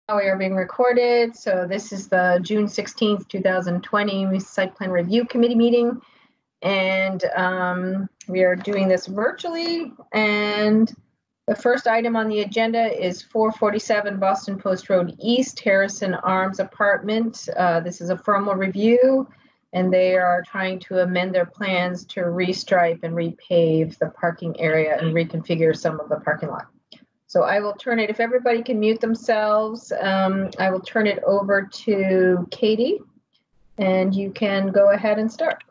We are being recorded. So this is the June 16th, 2020 Site Plan Review Committee meeting. And we are doing this virtually. And the first item on the agenda is 447 Boston Post Road East, Harrison Arms Apartment. This is a formal review, and they are trying to amend their plans to restripe and repave the parking area and reconfigure some of the parking lot. So I will turn it, if everybody can mute themselves, I will turn it over to Katie, and you can go ahead and start.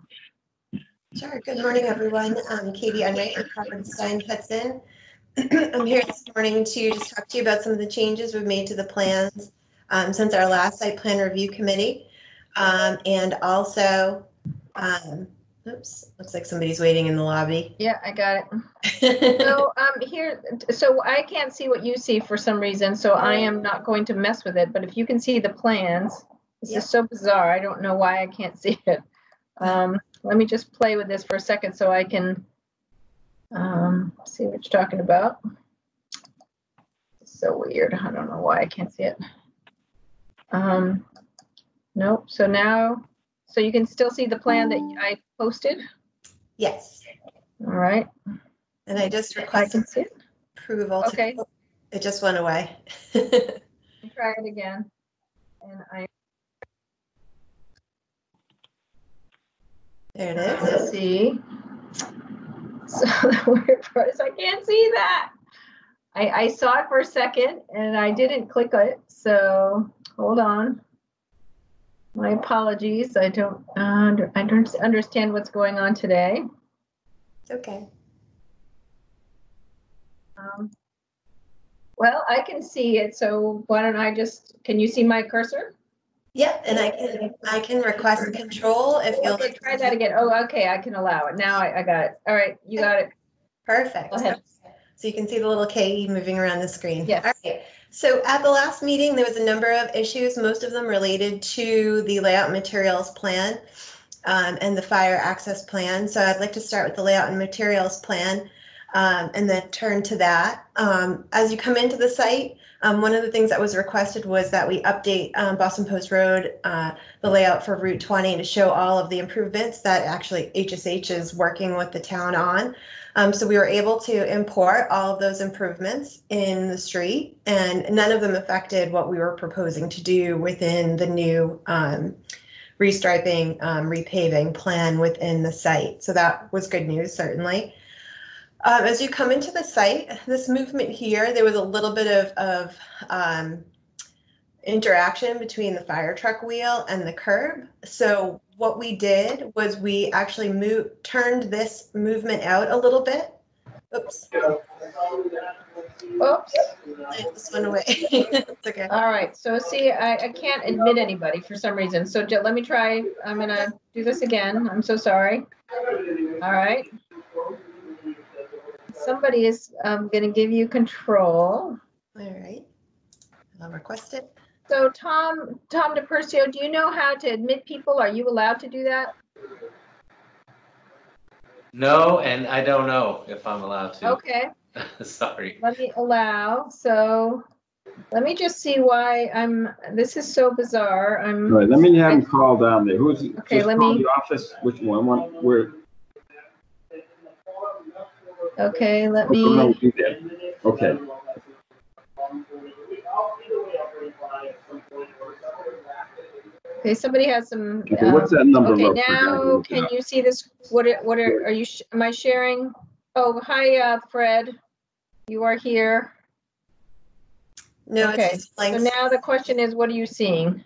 Sure. Good morning, everyone. I'm Katie Unwright with Hudson. I'm here this morning to just talk to you about some of the changes we've made to the plans since our last site plan review committee. And also, oops, looks like somebody's waiting in the lobby. Yeah, I got it. So I can't see what you see for some reason, so I am not going to mess with it. But if you can see the plans, this is so bizarre. I don't know why I can't see it. Let me just play with this for a second so I can see what you're talking about. It's so weird. I don't know why I can't see it. Nope. So now, so you can still see the plan that I posted? Yes. All right. And I just requested approval. Okay. It just went away. Try it again. And there it is. Let's see. So the weird part is I can't see that. I saw it for a second and I didn't click it. So hold on. My apologies. I don't understand what's going on today. Okay. Well, I can see it. So why don't I just? Can you see my cursor? Yep, and I can request control if you'll try that again. Oh, okay, I can allow it. Now I got it. All right, you got it. Perfect. Go ahead. So you can see the little K moving around the screen. Yes. All right. So at the last meeting, there was a number of issues, most of them related to the layout materials plan and the fire access plan. So I'd like to start with the layout and materials plan and then turn to that. As you come into the site, one of the things that was requested was that we update Boston Post Road, the layout for Route 20 to show all of the improvements that actually HSH is working with the town on. So we were able to import all of those improvements in the street, and none of them affected what we were proposing to do within the new restriping, repaving plan within the site. So that was good news, certainly. As you come into the site, this movement here, there was a little bit of interaction between the fire truck wheel and the curb. So what we did was we actually turned this movement out a little bit. Oops. Oops. This went away. It's okay. All right. So see, I can't admit anybody for some reason. So let me try. I'm going to do this again. I'm so sorry. All right. Somebody is going to give you control. All right. I'll request it. So Tom DePercio, do you know how to admit people? Are you allowed to do that? No, and I don't know if I'm allowed to. Okay. Sorry. Let me allow. So let me just see why this is so bizarre. All right, let me have him call down there. Who's okay? Let me. The office. Which one? Where? Okay, let me. Okay. Okay, somebody has some. Okay, what's that number? Okay, now can you see this? Are you? Am I sharing? Oh, hi, Fred. You are here. No. Okay. It's blank. So now the question is, what are you seeing?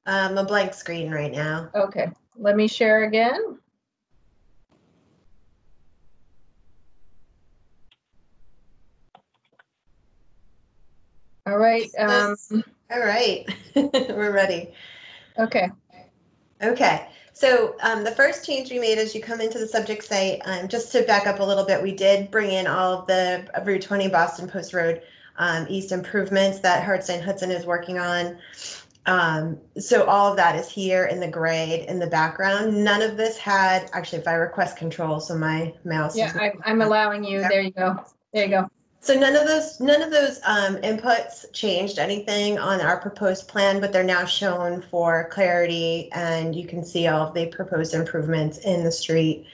A blank screen right now. Okay. Let me share again. All right. All right. We're ready. Okay. Okay. So the first change we made as you come into the subject site, just to back up a little bit, we did bring in all of the Route 20 Boston Post Road East improvements that Hudson is working on. So all of that is here in the grade in the background. None of this had, actually, if I request control, so my mouse. Yeah, I'm allowing you. There you go. There you go. So none of those inputs changed anything on our proposed plan, but they're now shown for clarity, and you can see all of the proposed improvements in the street.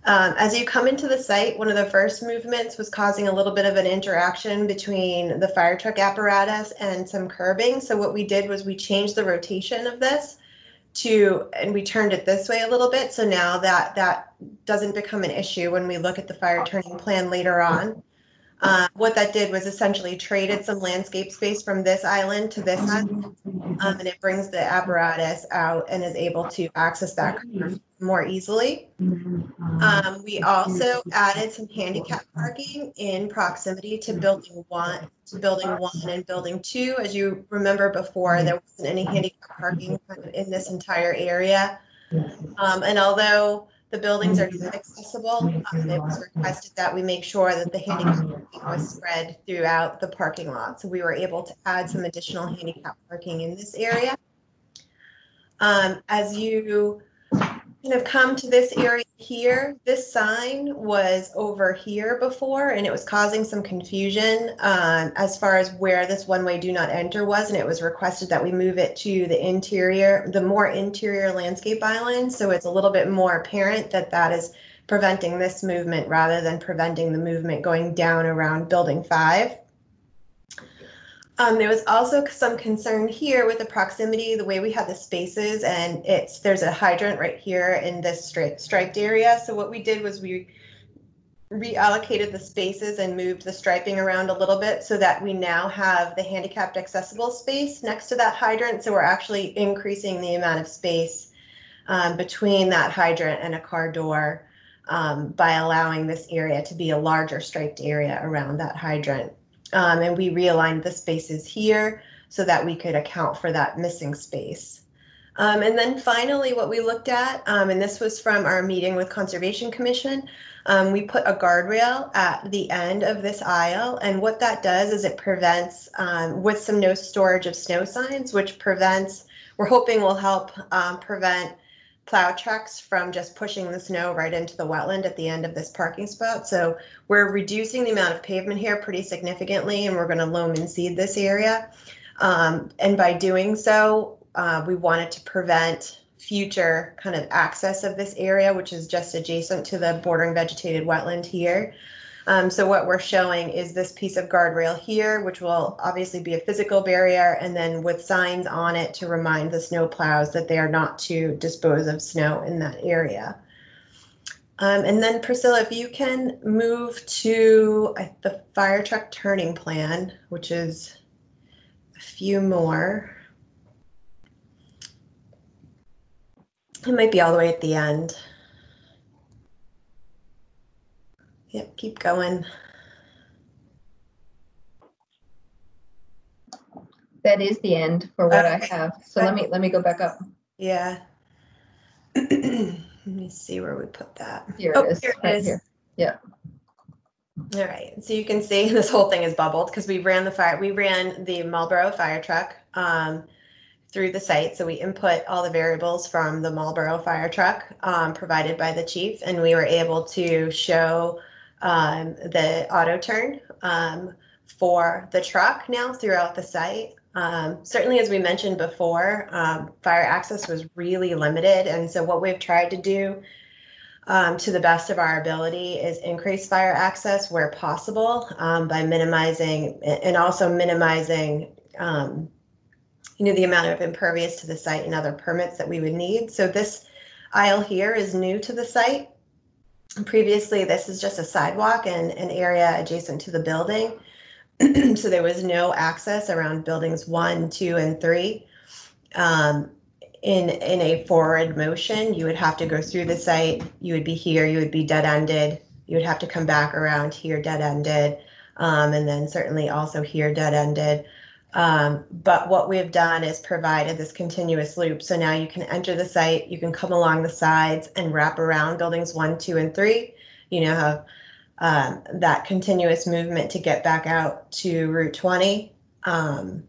As you come into the site, one of the first movements was causing a little bit of an interaction between the fire truck apparatus and some curbing. So what we did was we changed the rotation of this and we turned it this way a little bit. So now that doesn't become an issue when we look at the fire turning plan later on. What that did was essentially traded some landscape space from this island to this island, and it brings the apparatus out and is able to access that curve more easily. We also added some handicap parking in proximity to building one and building 2. As you remember before, there wasn't any handicap parking in this entire area. And although the buildings are not accessible, it was requested that we make sure that the handicap parking was spread throughout the parking lot. So we were able to add some additional handicap parking in this area. As you kind of come to this area here, this sign was over here before, and it was causing some confusion as far as where this one-way do not enter was, and it was requested that we move it to the interior, the more interior landscape island, so it's a little bit more apparent that that is preventing this movement rather than preventing the movement going down around building 5. There was also some concern here with the proximity, the way we had the spaces, and there's a hydrant right here in this striped area. So what we did was we reallocated the spaces and moved the striping around a little bit so that we now have the handicapped accessible space next to that hydrant. So we're actually increasing the amount of space between that hydrant and a car door by allowing this area to be a larger striped area around that hydrant. And we realigned the spaces here so that we could account for that missing space. And then finally, what we looked at, and this was from our meeting with Conservation Commission, we put a guardrail at the end of this aisle. And what that does is it prevents, with some no storage of snow signs, which we're hoping will help prevent plow trucks from just pushing the snow right into the wetland at the end of this parking spot. So we're reducing the amount of pavement here pretty significantly, and we're going to loam and seed this area. And by doing so, we wanted to prevent future kind of access of this area, which is just adjacent to the bordering vegetated wetland here. So what we're showing is this piece of guardrail here, which will obviously be a physical barrier, and then with signs on it to remind the snow plows that they are not to dispose of snow in that area. And then Priscilla, if you can move to the fire truck turning plan, which is a few more. It might be all the way at the end. Yep, keep going. That is the end for what I have. So let me go back up. Yeah. Let me see where we put that. Here it is. Here it right is. here. Yeah. All right. So you can see this whole thing is bubbled because we ran the Marlborough fire truck through the site. So we input all the variables from the Marlborough fire truck provided by the chief, and we were able to show the auto turn for the truck now throughout the site. Certainly, as we mentioned before, fire access was really limited. And so what we've tried to do to the best of our ability is increase fire access where possible by minimizing and also minimizing the amount of impervious to the site and other permits that we would need. So this aisle here is new to the site. Previously, this is just a sidewalk and an area adjacent to the building. So there was no access around buildings 1, 2, and 3. In a forward motion, you would have to go through the site. You would be here, you would be dead-ended. You would have to come back around here dead-ended, and then certainly also here dead-ended. But what we've done is provided this continuous loop. So now you can enter the site, you can come along the sides and wrap around buildings 1, 2, and 3. You now have that continuous movement to get back out to Route 20.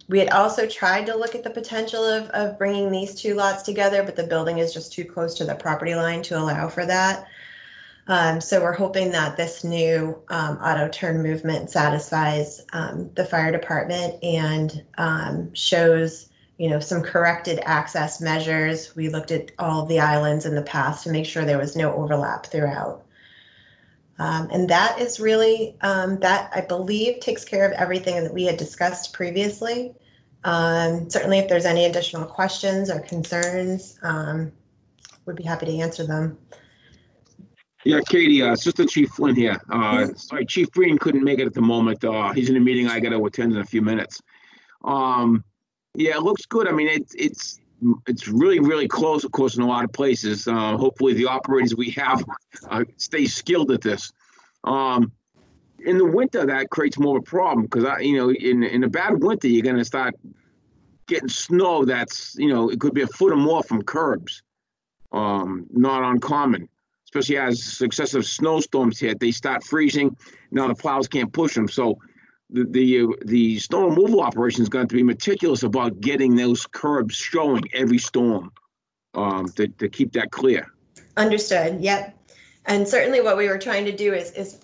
We had also tried to look at the potential of bringing these two lots together, but the building is just too close to the property line to allow for that. So we're hoping that this new auto turn movement satisfies the fire department and shows, some corrected access measures. We looked at all of the islands in the past to make sure there was no overlap throughout. And that is really, that I believe takes care of everything that we had discussed previously. Certainly if there's any additional questions or concerns, we'd be happy to answer them. Yeah, Katie, Assistant Chief Flynn here. Sorry, Chief Green couldn't make it at the moment. He's in a meeting I got to attend in a few minutes. Yeah, it looks good. I mean, it's really, really close, of course, in a lot of places. Hopefully the operators we have stay skilled at this. In the winter, that creates more of a problem because, in a bad winter, you're going to start getting snow that's, it could be a foot or more from curbs. Not uncommon, especially as successive snowstorms hit. They start freezing. Now the plows can't push them. So the snow removal operation is going to be meticulous about getting those curbs showing every storm to keep that clear. Understood. Yep. And certainly what we were trying to do is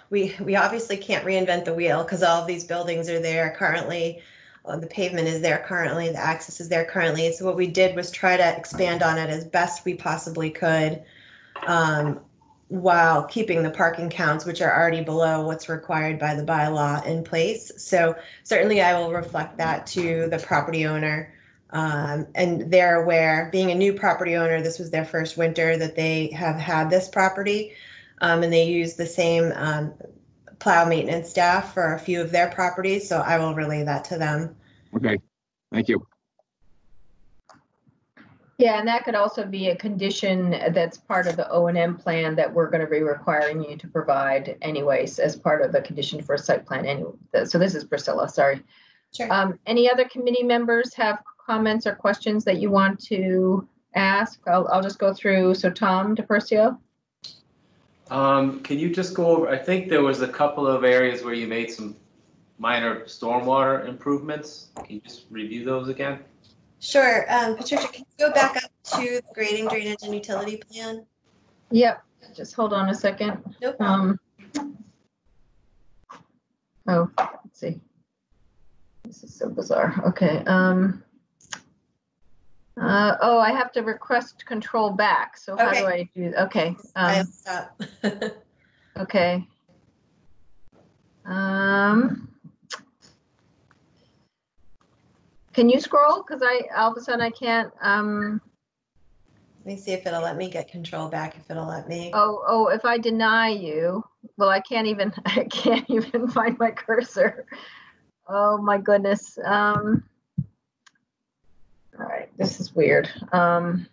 we obviously can't reinvent the wheel because all of these buildings are there currently. The pavement is there currently, the access is there currently. So what we did was try to expand on it as best we possibly could while keeping the parking counts, which are already below what's required by the bylaw, in place. So certainly I will reflect that to the property owner. And they're aware, being a new property owner, this was their first winter that they have had this property, and they use the same plow maintenance staff for a few of their properties. So I will relay that to them. Okay, thank you. Yeah, and that could also be a condition that's part of the O&M plan that we're going to be requiring you to provide anyways as part of the condition for a site plan. Anyway, so this is Priscilla, sorry. Sure. Any other committee members have comments or questions that you want to ask? I'll just go through. So Tom DePercio. Can you just go over, I think there was a couple of areas where you made some minor stormwater improvements. Can you just review those again? Sure. Patricia, can you go back up to the grading, drainage, and utility plan? Yep. Just hold on a second. No problem. Oh, let's see. This is so bizarre. Okay. Oh, I have to request control back. So how do I do? Okay. I'll stop. Okay. Can you scroll? Because all of a sudden I can't. Let me see if it'll let me get control back. If it'll let me. Oh, if I deny you, well, I can't even find my cursor. Oh my goodness. All right, this is weird. I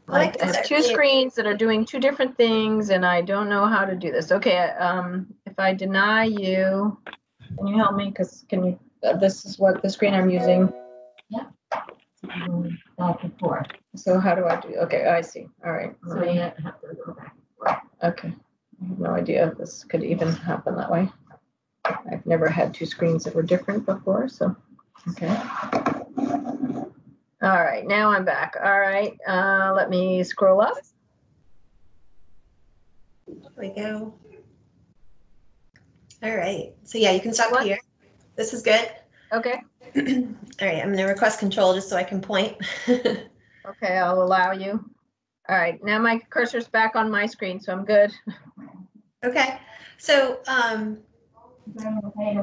have two screens that are doing two different things, and I don't know how to do this. Okay, if I deny you, can you help me? Because this is what the screen I'm using. Yeah. Back and forth. So how do I do? Okay, I see. All right. So you have to go back. Okay. I have no idea if this could even happen that way. I've never had two screens that were different before, so okay. All right, now I'm back. All right, let me scroll up. There we go. All right, so yeah, you can stop here. This is good. Okay. All right, I'm gonna request control just so I can point. Okay, I'll allow you. All right, now my cursor's back on my screen, so I'm good. Okay, so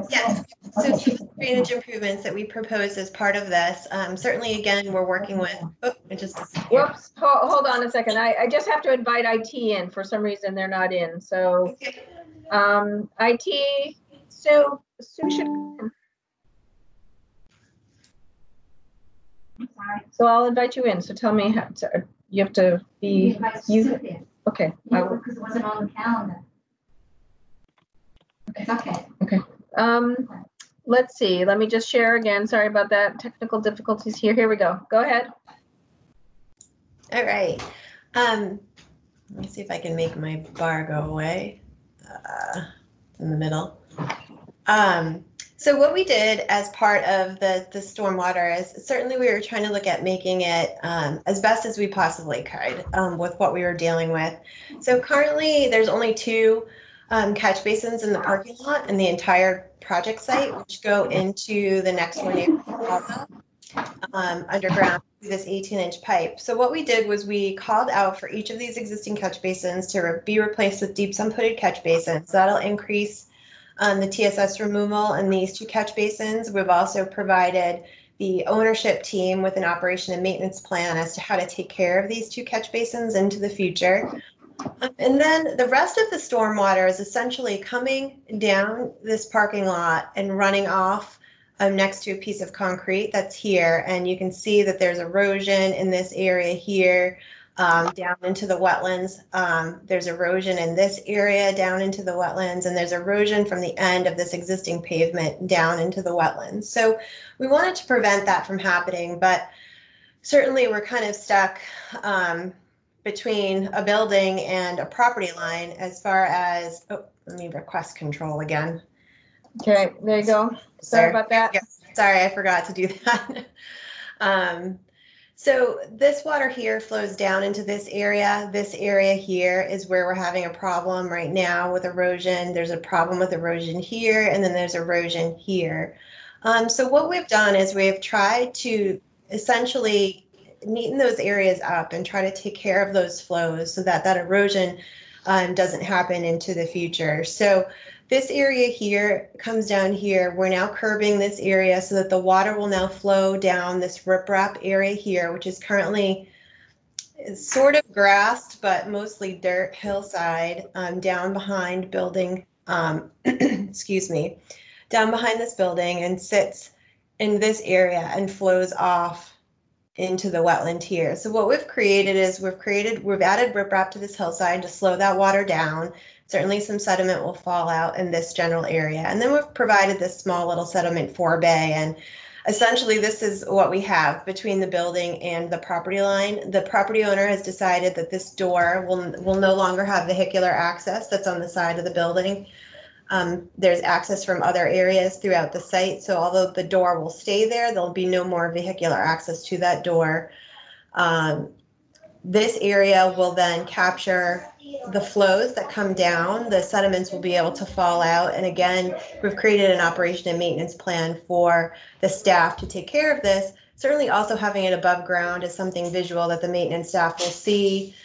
yes, so drainage improvements that we proposed as part of this. Certainly, again, we're working with. Oh, it just. Whoops! Hold on a second. I just have to invite IT in. For some reason, they're not in. So, IT. So Sue should. So I'll invite you in. So tell me how to, you have to be you. Okay. Because it wasn't on the calendar. Okay. Okay. Let's see. Let me just share again. Sorry about that. Technical difficulties here. Here we go. Go ahead. All right. Let me see if I can make my bar go away. In the middle. So what we did as part of the stormwater is certainly we were trying to look at making it as best as we possibly could with what we were dealing with. So currently there's only 2 catch basins in the parking lot and the entire project site, which go into the next door neighbor's plaza underground through this 18-inch pipe. So what we did was we called out for each of these existing catch basins to be replaced with deep sump hooded catch basins. That'll increase the TSS removal in these 2 catch basins. We've also provided the ownership team with an operation and maintenance plan as to how to take care of these 2 catch basins into the future. And then the rest of the stormwater is essentially coming down this parking lot and running off next to a piece of concrete that's here. And you can see that there's erosion in this area here. Down into the wetlands. There's erosion in this area down into the wetlands, and there's erosion from the end of this existing pavement down into the wetlands. So we wanted to prevent that from happening, but certainly we're kind of stuck between a building and a property line as far as, oh, let me request control again. Okay, there you go. Sorry about that. Yeah, sorry, I forgot to do that. So this water here flows down into this area. This area here is where we're having a problem right now with erosion. There's a problem with erosion here, and then there's erosion here. So what we've done is we've tried to essentially neaten those areas up and try to take care of those flows so that that erosion doesn't happen into the future. So this area here comes down here. We're now curbing this area so that the water will now flow down this riprap area here, which is currently sort of grassed, but mostly dirt hillside down behind building, excuse me, down behind this building and sits in this area and flows off into the wetland here. So what we've created is we've added riprap to this hillside to slow that water down. Certainly some sediment will fall out in this general area. And then we've provided this small little sediment forebay. And essentially this is what we have between the building and the property line. The property owner has decided that this door will no longer have vehicular access that's on the side of the building. There's access from other areas throughout the site. So although the door will stay there, there'll be no more vehicular access to that door. This area will then capture the flows that come down. The sediments will be able to fall out. And again, we've created an operation and maintenance plan for the staff to take care of this. Certainly also having it above ground is something visual that the maintenance staff will see.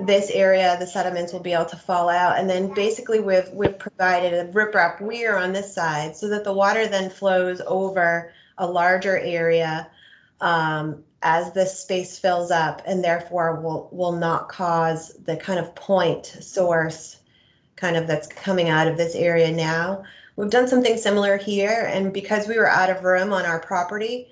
This area, the sediments will be able to fall out. And then basically we've provided a riprap weir on this side so that the water then flows over a larger area as this space fills up, and therefore will not cause the kind of point source kind of that's coming out of this area now. We've done something similar here, and because we were out of room on our property,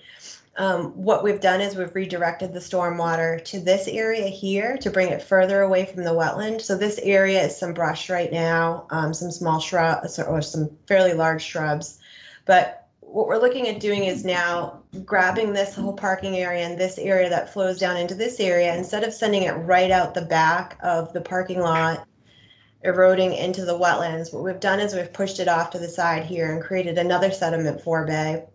what we've done is we've redirected the stormwater to this area here to bring it further away from the wetland. So this area is some brush right now, some small shrubs or some fairly large shrubs. But what we're looking at doing is now grabbing this whole parking area and this area that flows down into this area, instead of sending it right out the back of the parking lot, eroding into the wetlands, what we've done is we've pushed it off to the side here and created another sediment forebay.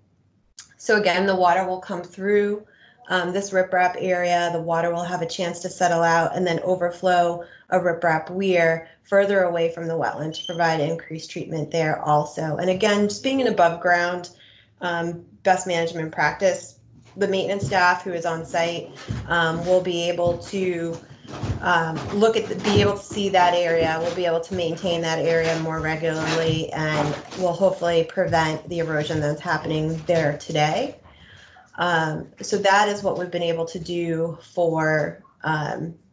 So again, the water will come through this riprap area, the water will have a chance to settle out and then overflow a riprap weir further away from the wetland to provide increased treatment there also. And again, just being an above ground best management practice, the maintenance staff who is on site will be able to be able to see that area, we'll be able to maintain that area more regularly, and will hopefully prevent the erosion that's happening there today. So that is what we've been able to do for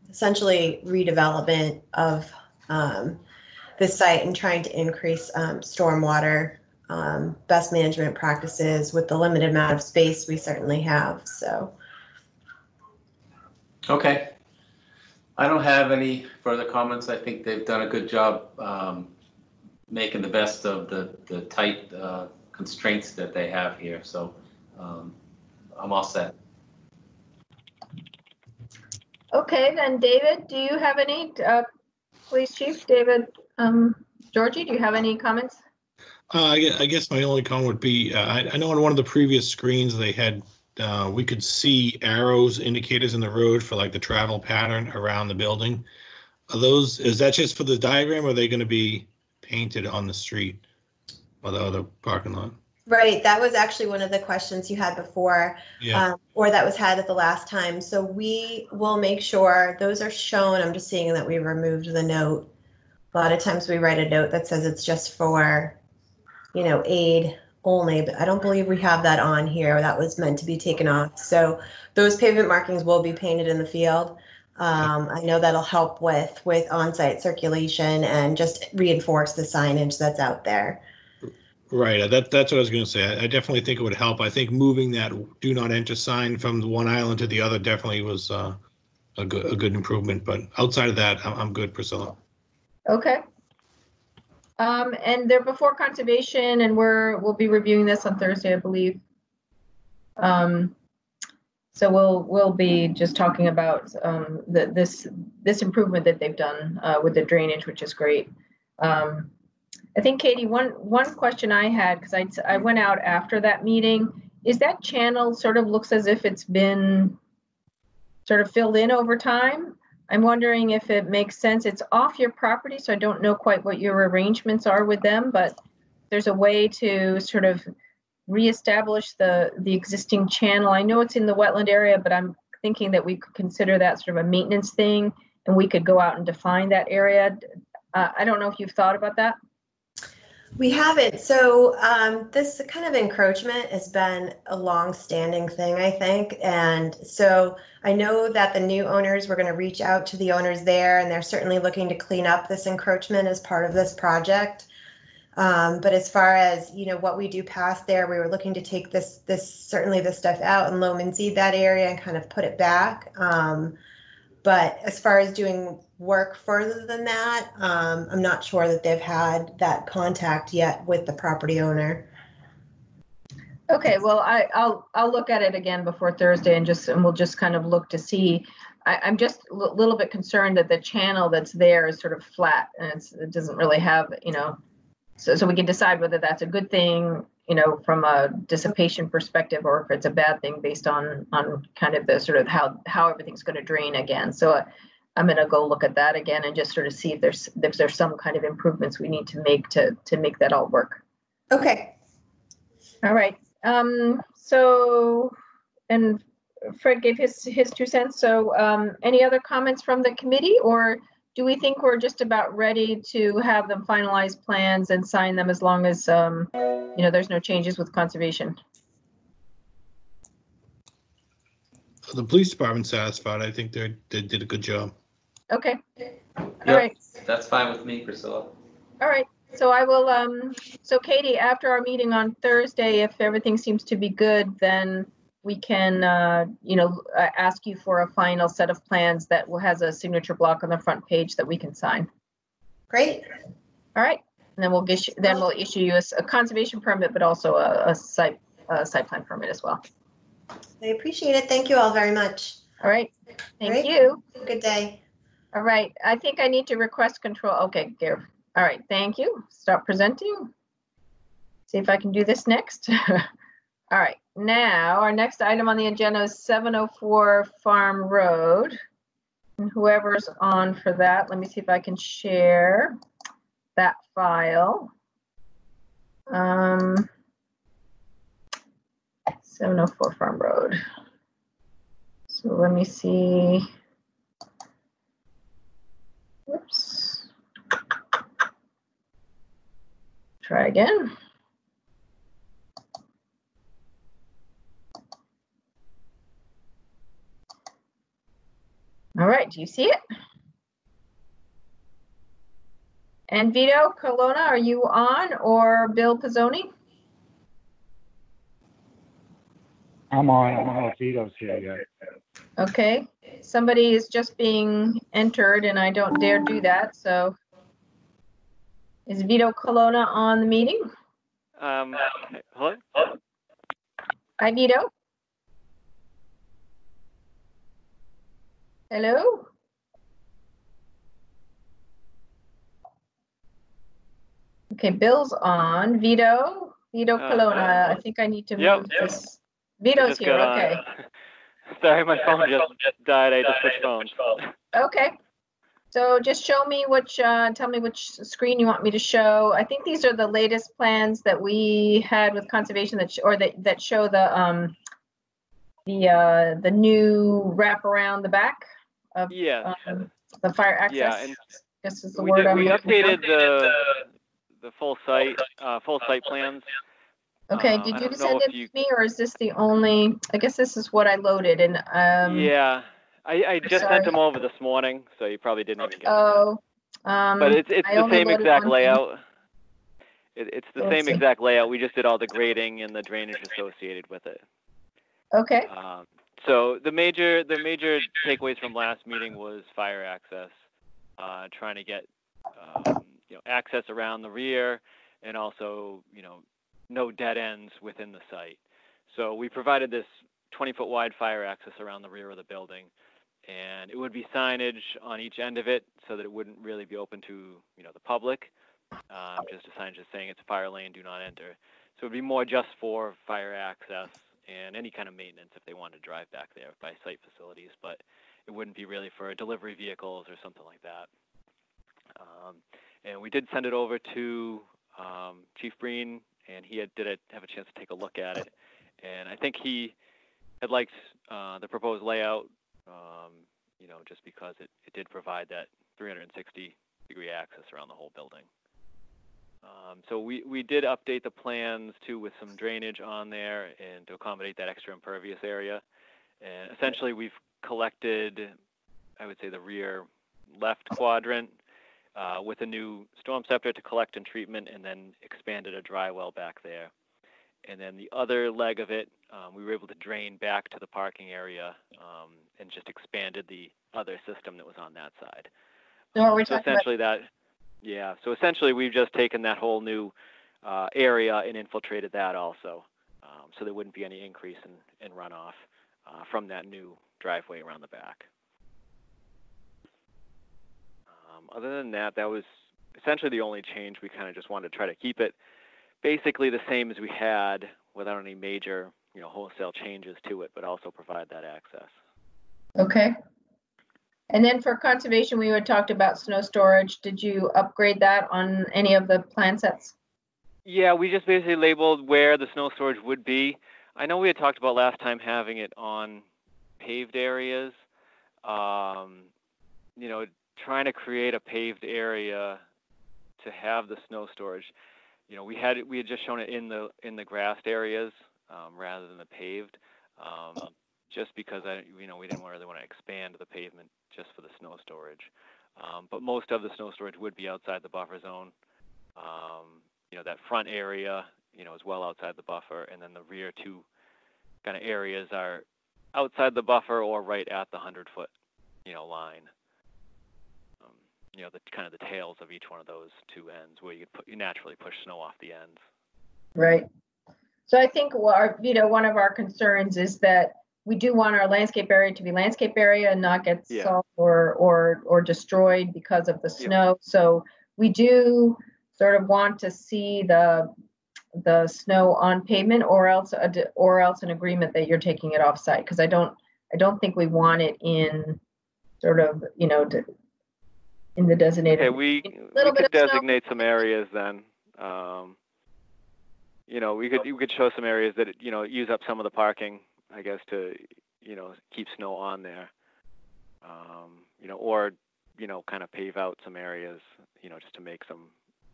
essentially redevelopment of the site and trying to increase stormwater best management practices with the limited amount of space we certainly have. So. Okay. I don't have any further comments. I think they've done a good job making the best of the tight constraints that they have here. So I'm all set. Okay, then David, do you have any, Police Chief David Georgie, do you have any comments? I guess my only comment would be, I know on one of the previous screens they had, we could see arrows, indicators in the road for like the travel pattern around the building. Is that just for the diagram, or are they going to be painted on the street or the other parking lot? Right, that was actually one of the questions you had before, Yeah. or that was had at the last time. So we will make sure those are shown. I'm just seeing that we removed the note. A lot of times we write a note that says it's just for, aid only, but I don't believe we have that on here. That was meant to be taken off. So those pavement markings will be painted in the field. I know that'll help with on-site circulation and just reinforce the signage that's out there. Right. That's what I was going to say. I definitely think it would help. I think moving that "do not enter" sign from the one island to the other definitely was a good improvement. But outside of that, I'm good, Priscilla. Okay. And they're before conservation, and we'll be reviewing this on Thursday, I believe. So we'll be just talking about this improvement that they've done with the drainage, which is great. I think, Katie, one question I had, because I went out after that meeting, is that channel sort of looks as if it's been sort of filled in over time. I'm wondering if it makes sense. It's off your property, so I don't know quite what your arrangements are with them, but there's a way to sort of reestablish the existing channel. I know it's in the wetland area, but I'm thinking that we could consider that sort of a maintenance thing, and we could go out and define that area. I don't know if you've thought about that. We haven't. So this kind of encroachment has been a long-standing thing, I think. And so I know that the new owners, we're going to reach out to the owners there, and they're certainly looking to clean up this encroachment as part of this project. But as far as, what we do past there, we were looking to take this stuff out and loam and seed that area and kind of put it back. But as far as doing work further than that, I'm not sure that they've had that contact yet with the property owner. Okay, well, I'll look at it again before Thursday, and we'll just kind of look to see. I'm just a little bit concerned that the channel that's there is sort of flat, and it doesn't really have, so we can decide whether that's a good thing, from a dissipation perspective, or if it's a bad thing based on kind of the sort of how everything's going to drain again. So I'm going to go look at that again and just sort of see if there's some kind of improvements we need to make to make that all work. Okay. All right. So, and Fred gave his 2 cents. So any other comments from the committee, or do we think we're just about ready to have them finalize plans and sign them, as long as, there's no changes with conservation? The police department's satisfied. I think they did a good job. Okay. All Yep, right. that's fine with me, Priscilla. All right. So I will, so Katie, after our meeting on Thursday, if everything seems to be good, then we can, ask you for a final set of plans that has a signature block on the front page that we can sign. Great. All right. And then we'll issue you a conservation permit, but also a site plan permit as well. I appreciate it. Thank you all very much. All right. Thank Great. you. Good day. All right. I think I need to request control. Okay, Gary. All right. Thank you. Stop presenting. See if I can do this next. All right. Now, our next item on the agenda is 704 Farm Road. And whoever's on for that, let me see if I can share that file. 704 Farm Road. So let me see. Whoops. Try again. All right, do you see it? And Vito Colonna, are you on, or Bill Pizzoni? I'm on. I don't know if Vito's here yet. Okay, somebody is just being entered, and I don't dare do that, so. Is Vito Colonna on the meeting? Hello? Hi, Vito. Hello? Okay, Bill's on. Vito Colonna. I think I need to Yep. move this. Vito's Just here. got on. Okay. Sorry, my phone just died. I just switched phones. Okay. So just show me tell me which screen you want me to show. I think these are the latest plans that we had with conservation that show the new wrap around the back of Yeah. the fire access. Yeah, and this is the we word I'm looking updated for. the full site plans. Okay, I did you don't know send if it you- to me, or is this the only? I guess this is what I loaded, and Yeah, I just sorry. sent them over this morning, so you probably didn't even get them. Oh, But it's I the only same loaded exact one thing. layout. It's the Let's same see. exact layout. We just did all the grading and the drainage associated with it. Okay. So the major takeaways from last meeting was fire access, trying to get access around the rear, and also no dead ends within the site. So we provided this 20-foot wide fire access around the rear of the building, and it would be signage on each end of it so that it wouldn't really be open to the public. Just a sign just saying it's a fire lane, do not enter. So it would be more just for fire access and any kind of maintenance if they wanted to drive back there by site facilities, but it wouldn't be really for delivery vehicles or something like that. And we did send it over to Chief Breen, and he did have a chance to take a look at it. And I think he had liked the proposed layout, just because it did provide that 360-degree access around the whole building. So we did update the plans too with some drainage on there and to accommodate that extra impervious area. And essentially we've collected, I would say, the rear left quadrant with a new storm scepter to collect and treatment, and then expanded a dry well back there. And then the other leg of it, we were able to drain back to the parking area and just expanded the other system that was on that side. So we're So talking essentially so essentially we've just taken that whole new area and infiltrated that also. So there wouldn't be any increase in runoff from that new driveway around the back. Other than that, that was essentially the only change. We kind of just wanted to try to keep it basically the same as we had without any major, wholesale changes to it, but also provide that access. Okay. And then for conservation, we had talked about snow storage. Did you upgrade that on any of the plan sets? Yeah, we just basically labeled where the snow storage would be. I know we had talked about last time having it on paved areas. Trying to create a paved area to have the snow storage. We had just shown it in the grassed areas rather than the paved, just because we didn't really want to expand the pavement just for the snow storage. But most of the snow storage would be outside the buffer zone. That front area, is well outside the buffer, and then the rear two kind of areas are outside the buffer or right at the 100-foot, line. The kind of the tails of each one of those two ends where you naturally push snow off the ends. Right. So I think one of our concerns is that we do want our landscape area to be landscape area and not get sold or destroyed because of the snow. So we do sort of want to see the snow on pavement, or else an agreement that you're taking it off site, because I don't think we want it in sort of in the designated. Okay, we could designate some areas then. You could show some areas that use up some of the parking, I guess, to keep snow on there. Or kind of pave out some areas, just to make some,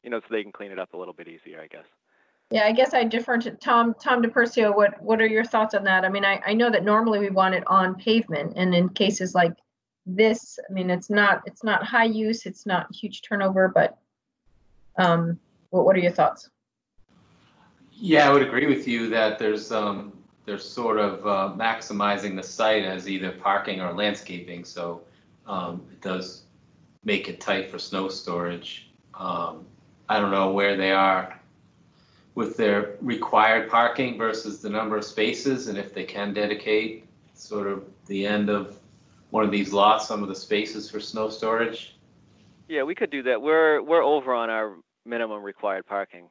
so they can clean it up a little bit easier, I guess. Yeah, I guess I defer to Tom DePercio. What are your thoughts on that? I mean, I know that normally we want it on pavement, and in cases like this, I mean, it's not high use, it's not huge turnover, but what are your thoughts? Yeah, I would agree with you that there's sort of maximizing the site as either parking or landscaping, so it does make it tight for snow storage. I don't know where they are with their required parking versus the number of spaces, and if they can dedicate sort of the end of one of these lots, some of the spaces for snow storage. Yeah, we could do that. We're over on our minimum required parking.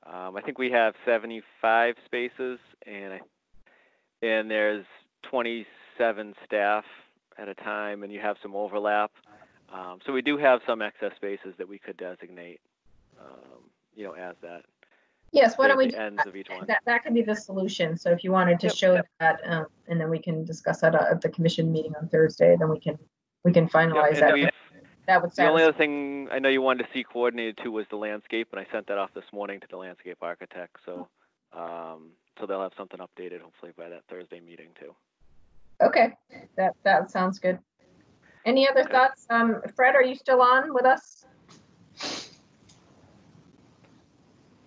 I think we have 75 spaces, and there's 27 staff at a time, and you have some overlap. So we do have some excess spaces that we could designate, as that. Yes, why don't we the do ends of each one. that could be the solution. So if you wanted to show that, and then we can discuss that at the commission meeting on Thursday, then we can finalize that. That would The only satisfy. other thing I know you wanted to see coordinated too was the landscape, and I sent that off this morning to the landscape architect. So, so they'll have something updated hopefully by that Thursday meeting too. Okay, that sounds good. Any other thoughts? Fred, are you still on with us?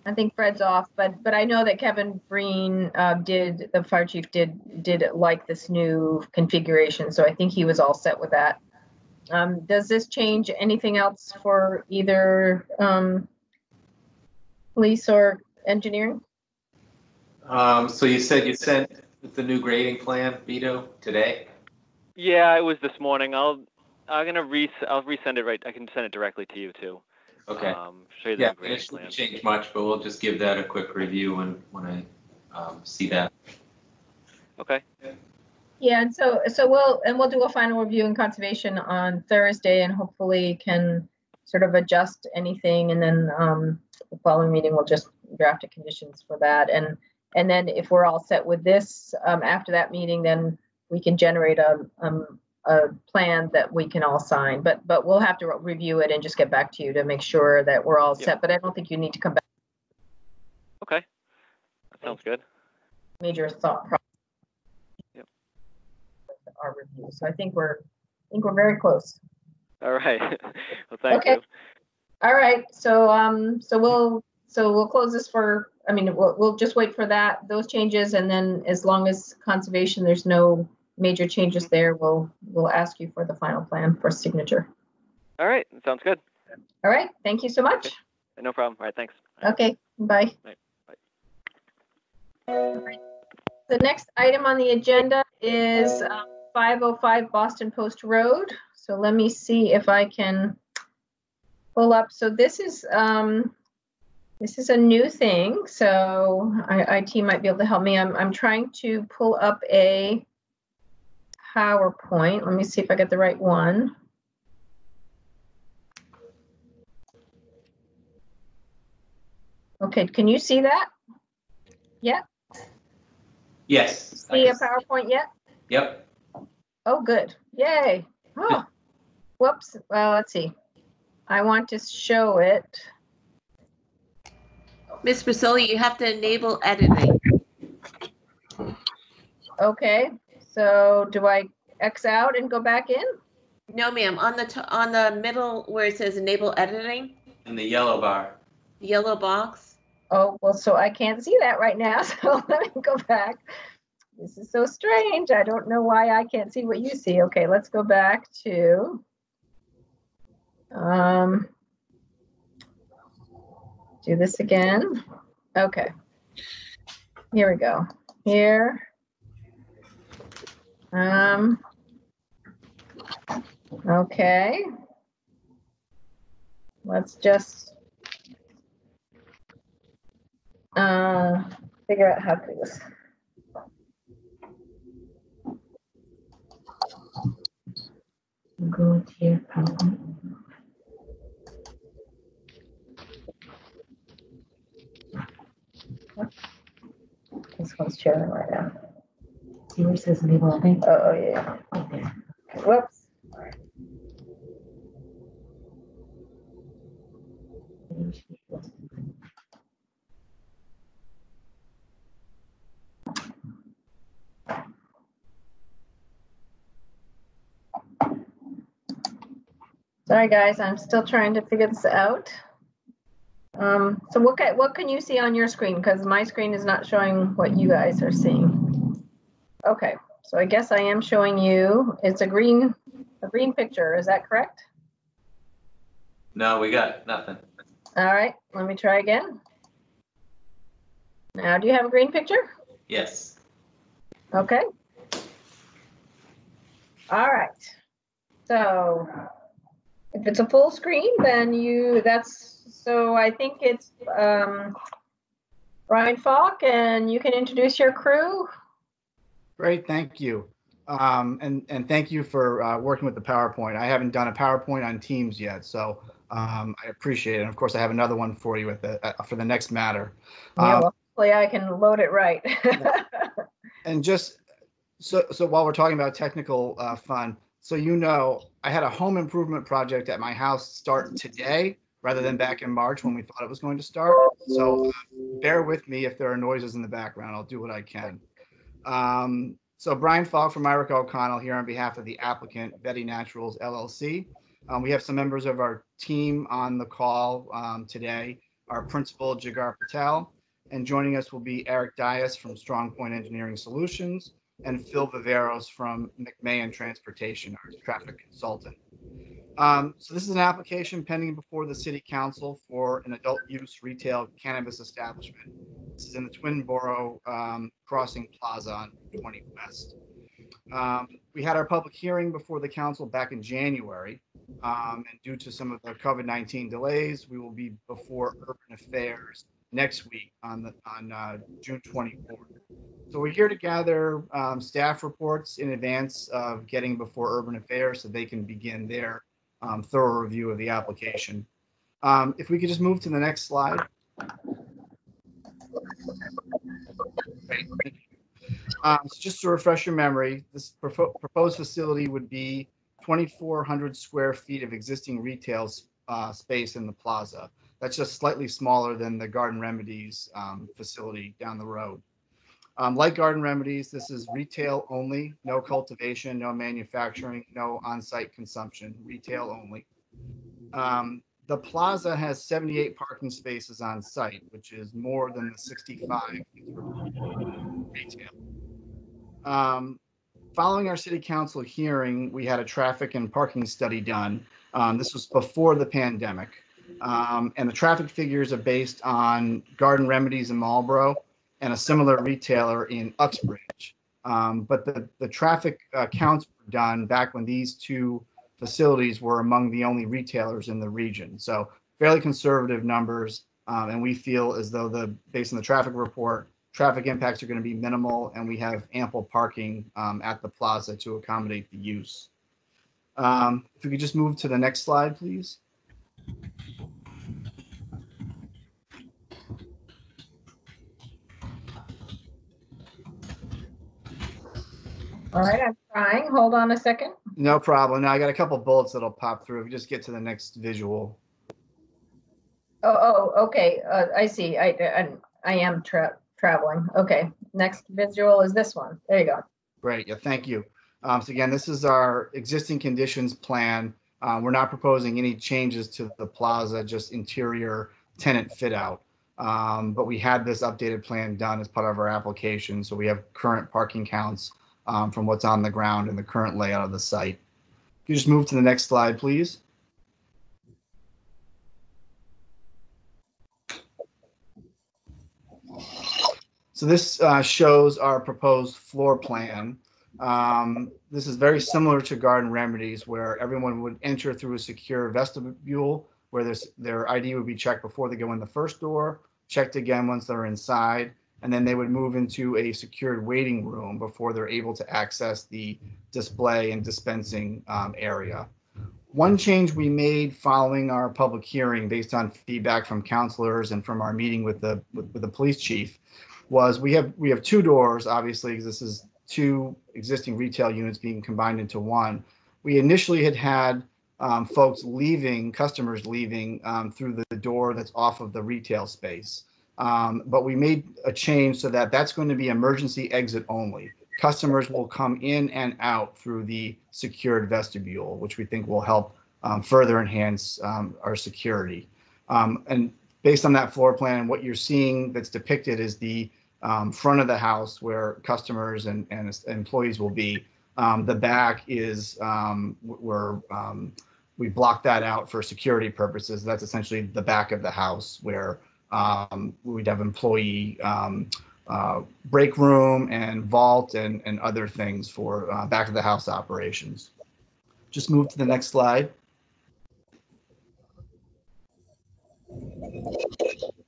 I think Fred's off, but I know that Kevin Breen the fire chief did like this new configuration, so I think he was all set with that. Does this change anything else for either police or engineering? So you said you sent the new grading plan, Vito, today? Yeah, it was this morning. I'll resend it right. I can send it directly to you too. Okay. Show you the Yeah, grading it plan. shouldn't change much, but we'll just give that a quick review when I see that. Okay. Yeah, and so we'll do a final review in conservation on Thursday, and hopefully can sort of adjust anything, and then the following meeting we'll just draft the conditions for that, and then if we're all set with this after that meeting, then we can generate a plan that we can all sign. But we'll have to review it and just get back to you to make sure that we're all set. But I don't think you need to come back. Okay. That sounds good. Major thought process. Yep. Our review. So I think we're very close. All right. Well, thank Okay. you. All right. So we'll close this for. I mean, we'll just wait for those changes, and then as long as conservation, there's no major changes there, we'll ask you for the final plan for signature. All right. That sounds good. All right. Thank you so much. Okay. No problem. All right. Thanks. Okay. Bye. Bye. Bye. All right. The next item on the agenda is 505 Boston Post Road. So let me see if I can pull up. So this is a new thing. So IT might be able to help me. I'm trying to pull up a PowerPoint. Let me see if I get the right one. Okay, can you see that? Yeah. Yes. See a PowerPoint yet? Yep. Oh, good. Yay. Oh, whoops. Well, let's see. I want to show it. Miss Priscilla, you have to enable editing. Okay. So do I X out and go back in? No, ma'am. On the middle where it says enable editing, In the yellow bar. the yellow box. Oh, well, so I can't see that right now. So let me go back. This is so strange. I don't know why I can't see what you see. Okay, let's go back to do this again. Okay. Here we go. Here. Okay. Let's just figure out how to do this. Go to your PowerPoint. This one's sharing right now. See where it says enable editing? Oh, yeah. Okay. Whoops. Sorry, guys, I'm still trying to figure this out. So what can you see on your screen? Because my screen is not showing what you guys are seeing. Okay, so I guess I am showing you, it's a green picture, is that correct? No, we got nothing. All right, let me try again. Now, do you have a green picture? Yes. Okay. All right. So if it's a full screen, then that's So I think it's Brian Falk, and you can introduce your crew. Great, thank you. And thank you for working with the PowerPoint. I haven't done a PowerPoint on Teams yet, so I appreciate it. And of course, I have another one for you for the next matter. Yeah, well, hopefully I can load it right. And just so while we're talking about technical fun, so you know, I had a home improvement project at my house start today rather than back in March when we thought it was going to start. So bear with me if there are noises in the background. I'll do what I can. So Brian Falk from Myrick O'Connell here on behalf of the applicant, Betty Naturals LLC. We have some members of our team on the call today, our principal, Jigar Patel, and joining us will be Eric Dias from Strong Point Engineering Solutions and Phil Viveros from McMahon Transportation, our traffic consultant. So this is an application pending before the City Council for an adult use retail cannabis establishment. This is in the Twin Borough Crossing Plaza on 20 West. We had our public hearing before the council back in January, and due to some of the COVID-19 delays, we will be before Urban Affairs next week on June 24th. So we're here to gather staff reports in advance of getting before Urban Affairs so they can begin their thorough review of the application. If we could just move to the next slide. Great. So just to refresh your memory, this proposed facility would be 2,400 square feet of existing retail space in the plaza. That's just slightly smaller than the Garden Remedies facility down the road. Like Garden Remedies, this is retail only, no cultivation, no manufacturing, no on-site consumption, retail only. The plaza has 78 parking spaces on site, which is more than the 65 retail. Following our city council hearing, we had a traffic and parking study done. This was before the pandemic. And the traffic figures are based on Garden Remedies in Marlborough and a similar retailer in Uxbridge. But the traffic counts were done back when these two facilities were among the only retailers in the region. So fairly conservative numbers. And we feel as though based on the traffic report, traffic impacts are going to be minimal, and we have ample parking at the plaza to accommodate the use. If we could just move to the next slide, please. All right, I'm trying. Hold on a second. No problem. Now I got a couple bullets that'll pop through. If we just get to the next visual. Oh, okay. I see. I am traveling. Okay. Next visual is this one. There you go. Great. Yeah. Thank you. So again, this is our existing conditions plan. We're not proposing any changes to the plaza, just interior tenant fit out. But we had this updated plan done as part of our application. So we have current parking counts from what's on the ground and the current layout of the site. If you just move to the next slide, please. So this shows our proposed floor plan. This is very similar to Garden Remedies, where everyone would enter through a secure vestibule where their ID would be checked before they go in the first door, checked again once they're inside, and then they would move into a secured waiting room before they're able to access the display and dispensing area. One change we made following our public hearing based on feedback from counselors and from our meeting with the police chief was we have two doors, obviously, because this is two existing retail units being combined into one. We initially had customers leaving through the door that's off of the retail space. But we made a change so that that's going to be emergency exit only. Customers will come in and out through the secured vestibule, which we think will help further enhance our security. And based on that floor plan, what you're seeing that's depicted is the front of the house where customers and employees will be. The back is we blocked that out for security purposes. That's essentially the back of the house where we'd have employee break room and vault and other things for back of the house operations. Just move to the next slide.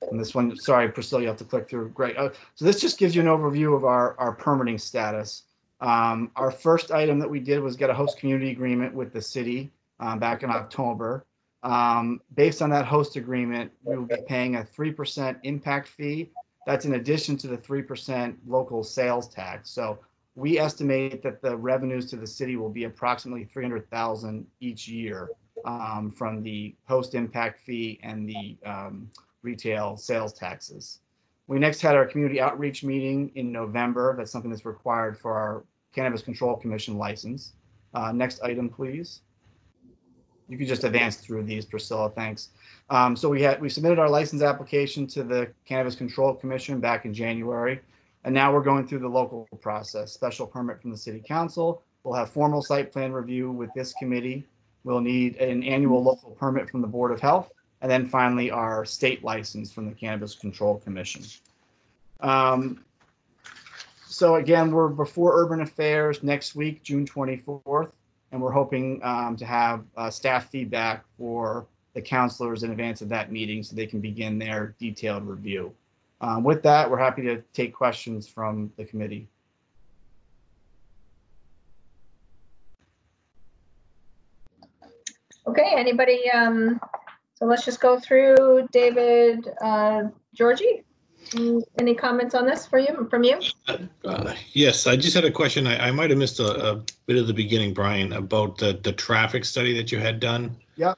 And this one, sorry, Priscilla, you have to click through. Great. So this just gives you an overview of our permitting status. Our first item that we did was get a host community agreement with the city back in October. Based on that host agreement, we will be paying a 3% impact fee. That's in addition to the 3% local sales tax. So we estimate that the revenues to the city will be approximately $300,000 each year from the host impact fee and the retail sales taxes. We next had our community outreach meeting in November. That's something that's required for our Cannabis Control Commission license. Next item, please. You can just advance through these, Priscilla, thanks. So we submitted our license application to the Cannabis Control Commission back in January, and now we're going through the local process. Special permit from the City Council. We'll have formal site plan review with this committee. We'll need an annual local permit from the Board of Health, and then finally our state license from the Cannabis Control Commission. So again, we're before Urban Affairs next week, June 24th. And we're hoping to have staff feedback for the counselors in advance of that meeting so they can begin their detailed review. With that, we're happy to take questions from the committee. Okay, anybody? So let's just go through. David, Georgie, any comments on this from you? Yes, I just had a question. I might have missed a bit of the beginning, Brian, about the traffic study that you had done. Yeah.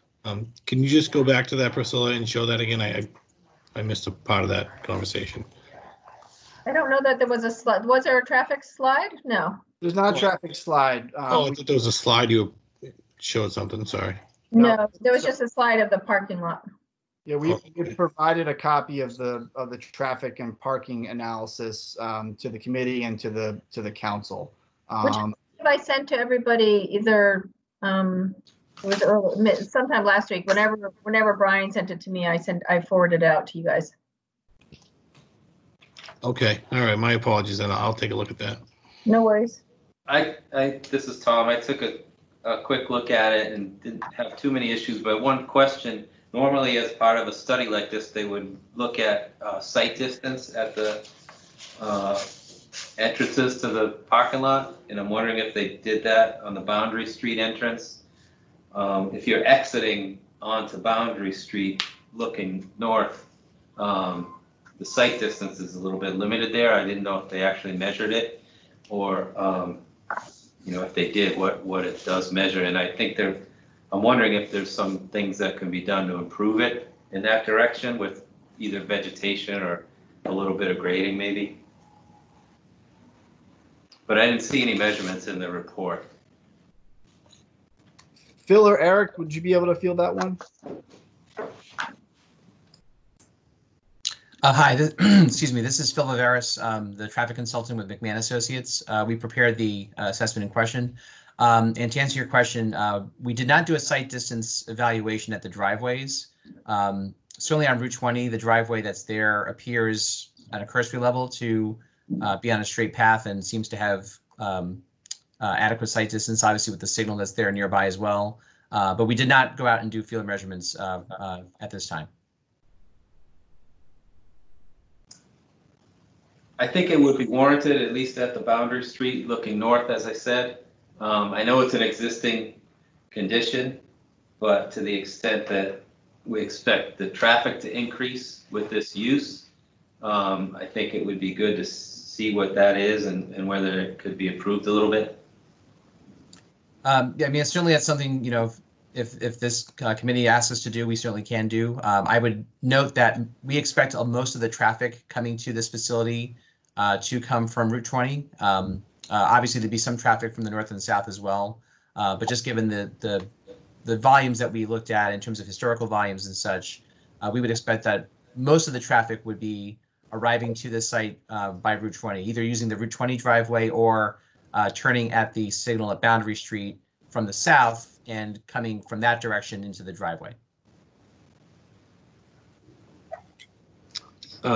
Can you just go back to that, Priscilla, and show that again? I missed a part of that conversation. I don't know that there was a slide. Was there a traffic slide? No. There's not a traffic slide. I thought there was a slide you showed something. Sorry. No, there was just a slide of the parking lot. Yeah, we provided a copy of the traffic and parking analysis to the committee and to the council. Which I sent to everybody either it was early, sometime last week. Whenever Brian sent it to me, I forwarded it out to you guys. Okay, all right. My apologies, and I'll take a look at that. No worries. This is Tom. I took a quick look at it and didn't have too many issues, but one question. Normally, as part of a study like this, they would look at sight distance at the entrances to the parking lot, and I'm wondering if they did that on the Boundary Street entrance. If you're exiting onto Boundary Street looking north, the sight distance is a little bit limited there. I didn't know if they actually measured it, or if they did, what it does measure. And I think I'm wondering if there's some things that can be done to improve it in that direction with either vegetation or a little bit of grading maybe. But I didn't see any measurements in the report. Phil or Eric, would you be able to field that one? Hi, excuse me. This is Phil Viveris, the traffic consultant with McMahon Associates. We prepared the assessment in question. And to answer your question, we did not do a site distance evaluation at the driveways. Certainly on Route 20, the driveway that's there appears at a cursory level to be on a straight path and seems to have adequate site distance, obviously with the signal that's there nearby as well. But we did not go out and do field measurements at this time. I think it would be warranted, at least at the Boundary Street looking north, as I said. I know it's an existing condition, but to the extent that we expect the traffic to increase with this use, I think it would be good to see what that is and whether it could be improved a little bit. Yeah, I mean, certainly that's something, if this committee asks us to do, we certainly can do. I would note that we expect most of the traffic coming to this facility to come from Route 20. Obviously, there'd be some traffic from the north and south as well, but just given the volumes that we looked at in terms of historical volumes and such, we would expect that most of the traffic would be arriving to this site by Route 20, either using the Route 20 driveway or turning at the signal at Boundary Street from the south and coming from that direction into the driveway.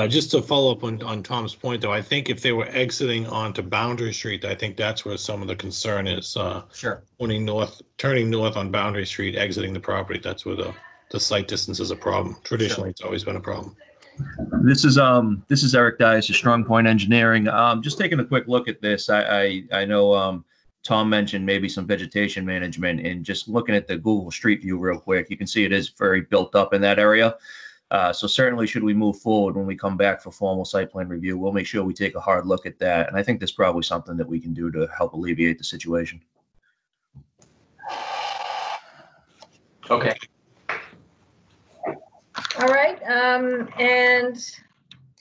Just to follow up on Tom's point, though, I think if they were exiting onto Boundary Street, I think that's where some of the concern is. Sure. Turning north on Boundary Street, exiting the property. That's where the sight distance is a problem. Traditionally, it's always been a problem. This is Eric Dias of Strong Point Engineering. Just taking a quick look at this. I know Tom mentioned maybe some vegetation management, and just looking at the Google Street View real quick, you can see it is very built up in that area. So certainly, should we move forward when we come back for formal site plan review, we'll make sure we take a hard look at that. And I think there's probably something that we can do to help alleviate the situation. Okay. All right, and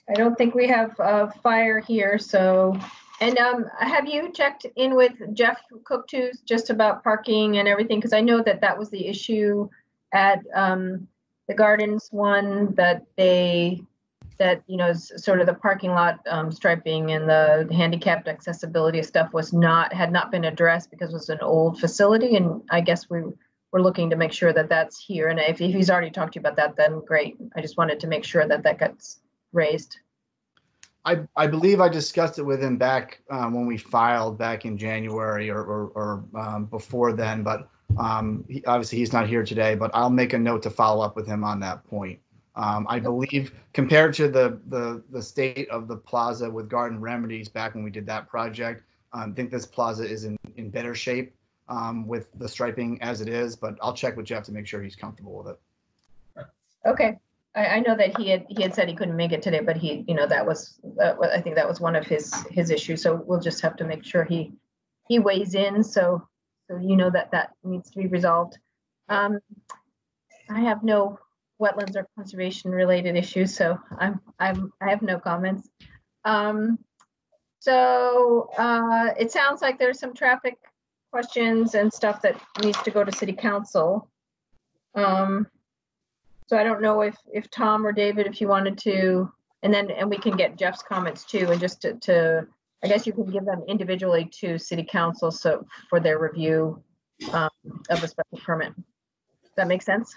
I don't think we have fire here, so, and have you checked in with Jeff Cook too, just about parking and everything? Because I know that was the issue at the Gardens one, that sort of the parking lot striping and the handicapped accessibility stuff had not been addressed because it was an old facility, and I guess we're looking to make sure that that's here. And if he's already talked to you about that, then great. I just wanted to make sure that gets raised. I believe I discussed it with him back when we filed back in January or before then, but obviously he's not here today, but I'll make a note to follow up with him on that point. I believe compared to the state of the plaza with Garden Remedies back when we did that project, I think this plaza is in better shape with the striping as it is, but I'll check with Jeff to make sure he's comfortable with it. Okay. I know that he had said he couldn't make it today, but I think that was one of his issues. So we'll just have to make sure he weighs in. So that needs to be resolved. I have no wetlands or conservation related issues, so I have no comments. So it sounds like there's some traffic questions and stuff that needs to go to City Council. So I don't know if Tom or David, if you wanted to, and we can get Jeff's comments too, and just to I guess you can give them individually to City Council so for their review of a special permit. Does that make sense?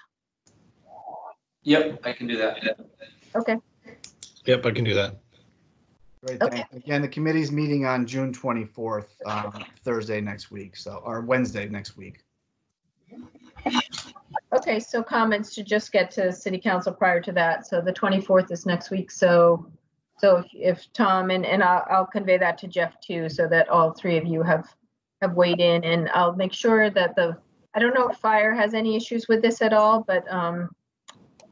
Yep, I can do that. Okay. Yep, I can do that. Great, thanks. Again, the committee's meeting on June 24th, Thursday next week, or Wednesday next week. Okay, so comments should just get to City Council prior to that. So the 24th is next week. So if Tom and I'll convey that to Jeff too, so that all three of you have weighed in, and I'll make sure that I don't know if fire has any issues with this at all, but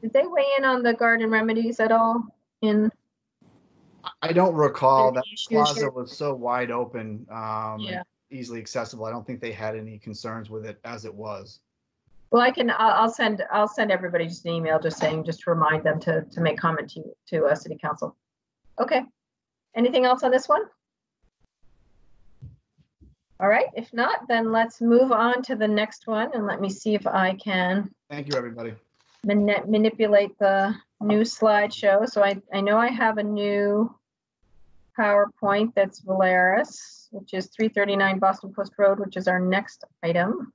did they weigh in on the Garden Remedies at all? I don't recall. That plaza here? was so wide open, Yeah. easily accessible. I don't think they had any concerns with it as it was. Well, I'll send everybody just an email just to remind them to make comment to City Council. Okay. Anything else on this one? All right. If not, then let's move on to the next one, and let me see if I can. Thank you, everybody. Manipulate the new slideshow. So I know I have a new PowerPoint that's Valeris, which is 339 Boston Post Road, which is our next item.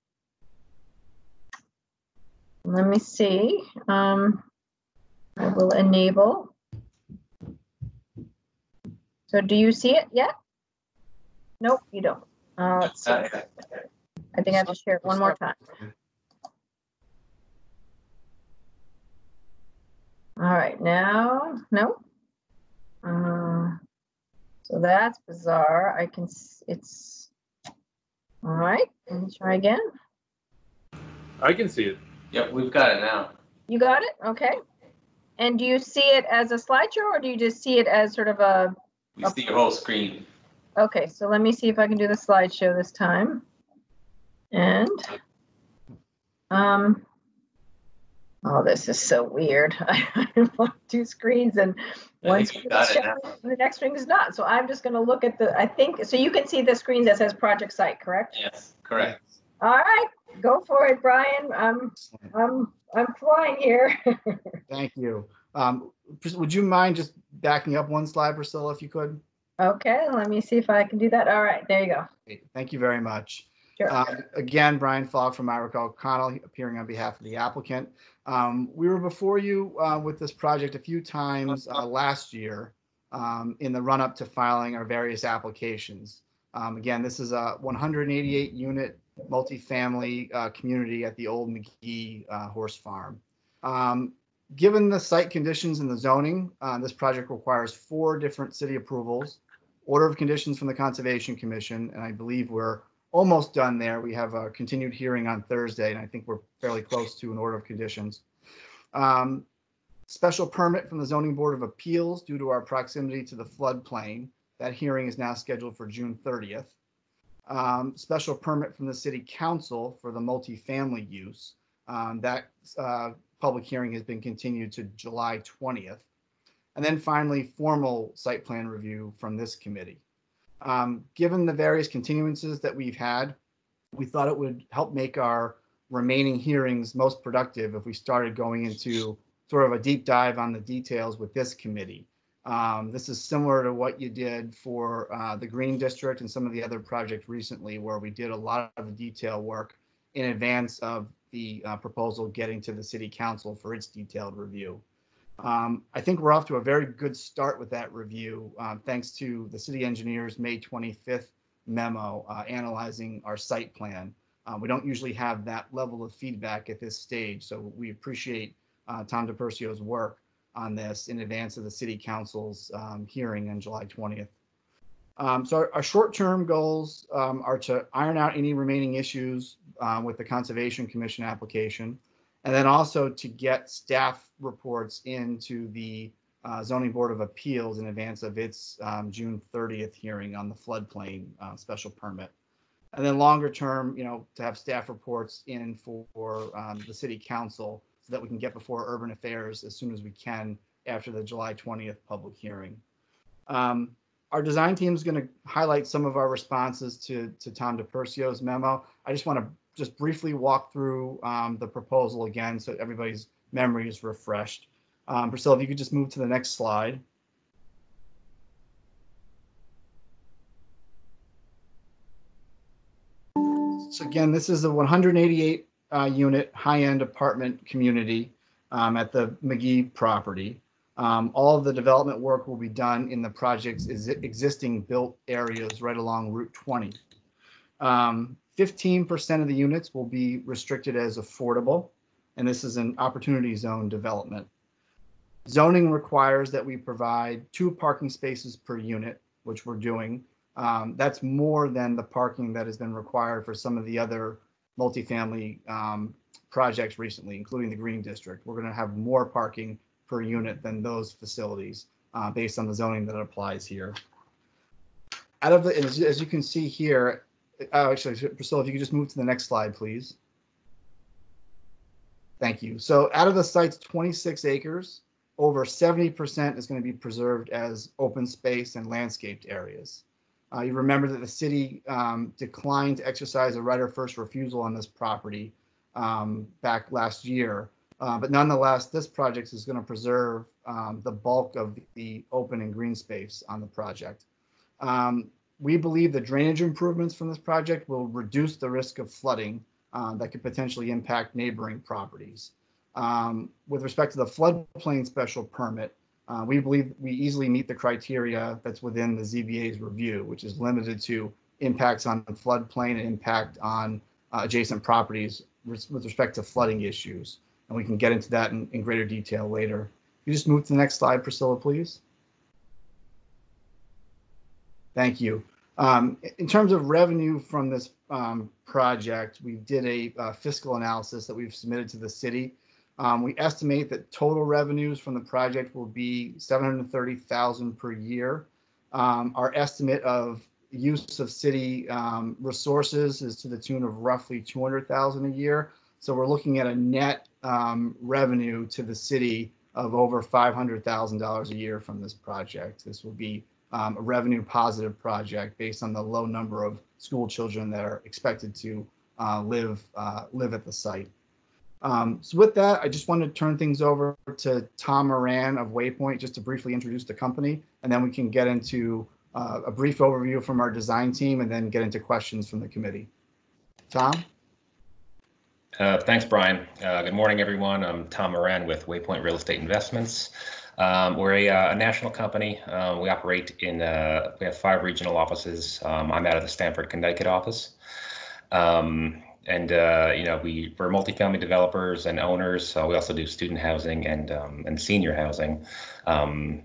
Let me see. I will enable. So do you see it yet? Nope, you don't. Let's see. I think I have to share it one more time. All right, now, no. So that's bizarre. It's, all right, let me try again. I can see it. Yep, we've got it now. You got it? Okay. And do you see it as a slideshow, or do you just see it as sort of a? We see your whole screen. Okay, so let me see if I can do the slideshow this time. And, oh, this is so weird. I want two screens, and one screen is showing and the next screen is not. So I'm just going to look at I think, so you can see the screen that says project site, correct? Yes, correct. All right, go for it, Brian. I'm flying here. Thank you. Would you mind just backing up one slide, Priscilla, if you could? Okay, let me see if I can do that. All right, there you go. Thank you very much. Sure. Again, Brian Fogg from Ira O'Connell, appearing on behalf of the applicant. We were before you with this project a few times last year in the run-up to filing our various applications. Again, this is a 188-unit multifamily community at the old McGee horse farm. Given the site conditions and the zoning, this project requires 4 different city approvals, order of conditions from the Conservation Commission, and I believe we're almost done there. We have a continued hearing on Thursday, and I think we're fairly close to an order of conditions. Special permit from the Zoning Board of Appeals due to our proximity to the floodplain. That hearing is now scheduled for June 30th. Special permit from the City Council for the multifamily use. That public hearing has been continued to July 20th. And then finally, formal site plan review from this committee. Given the various continuances that we've had, we thought it would help make our remaining hearings most productive if we started going into sort of a deep dive on the details with this committee. This is similar to what you did for the Green District and some of the other projects recently, where we did a lot of the detail work in advance of the proposal getting to the City Council for its detailed review. I think we're off to a very good start with that review, thanks to the city engineer's May 25th memo analyzing our site plan. We don't usually have that level of feedback at this stage, so we appreciate Tom DePercio's work on this in advance of the City Council's hearing on July 20th. So our short-term goals are to iron out any remaining issues with the Conservation Commission application, and then also to get staff reports into the Zoning Board of Appeals in advance of its June 30th hearing on the floodplain special permit. And then longer term, to have staff reports in for the City Council so that we can get before Urban Affairs as soon as we can after the July 20th public hearing. Our design team is going to highlight some of our responses to Tom DePercio's memo. I just want to briefly walk through the proposal again so everybody's memory is refreshed. Priscilla, if you could just move to the next slide. So again, this is a 188 unit high-end apartment community at the McGee property. All of the development work will be done in the project's existing built areas right along Route 20. 15% of the units will be restricted as affordable, and this is an opportunity zone development. Zoning requires that we provide 2 parking spaces per unit, which we're doing. That's more than the parking that has been required for some of the other multifamily projects recently, including the Green District. We're going to have more parking per unit than those facilities based on the zoning that applies here. Out of the, as you can see here, actually, Priscilla, if you could just move to the next slide, please. Thank you. So out of the site's 26 acres, over 70% is going to be preserved as open space and landscaped areas. You remember that the city declined to exercise a right of first refusal on this property back last year. But nonetheless, this project is going to preserve the bulk of the open and green space on the project. We believe the drainage improvements from this project will reduce the risk of flooding that could potentially impact neighboring properties. With respect to the floodplain special permit, we believe we easily meet the criteria that's within the ZBA's review, which is limited to impacts on floodplain and impact on adjacent properties with respect to flooding issues. And we can get into that in greater detail later. You just move to the next slide, Priscilla, please. Thank you. In terms of revenue from this project, we did a fiscal analysis that we've submitted to the city. We estimate that total revenues from the project will be $730,000 per year. Our estimate of use of city resources is to the tune of roughly $200,000 a year. So we're looking at a net revenue to the city of over $500,000 a year from this project. This will be a revenue positive project based on the low number of school children that are expected to live at the site. So with that, I just wanted to turn things over to Tom Moran of Waypoint just to briefly introduce the company, and then we can get into a brief overview from our design team and then get into questions from the committee. Tom? Thanks, Brian. Good morning, everyone. I'm Tom Moran with Waypoint Real Estate Investments. We're a national company. We operate in, we have 5 regional offices. I'm out of the Stamford, Connecticut office. we're multifamily developers and owners. So we also do student housing and senior housing.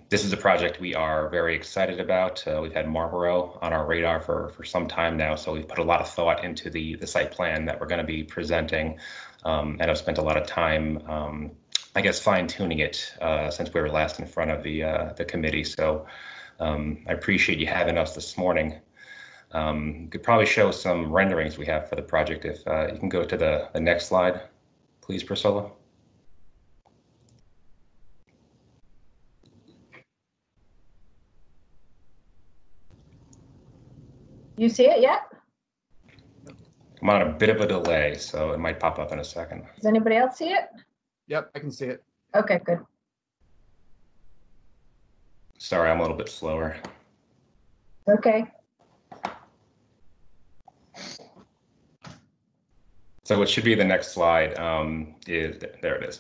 This is a project we are very excited about. We've had Marlborough on our radar for some time now, so we've put a lot of thought into the site plan that we're going to be presenting, and I've spent a lot of time, I guess, fine tuning it since we were last in front of the committee. So I appreciate you having us this morning. Could probably show some renderings we have for the project if you can go to the next slide, please, Priscilla. You see it yet? I'm on a bit of a delay, so it might pop up in a second. Does anybody else see it? Yep, I can see it. Okay, good. Sorry, I'm a little bit slower. Okay. So what should be the next slide is, there it is.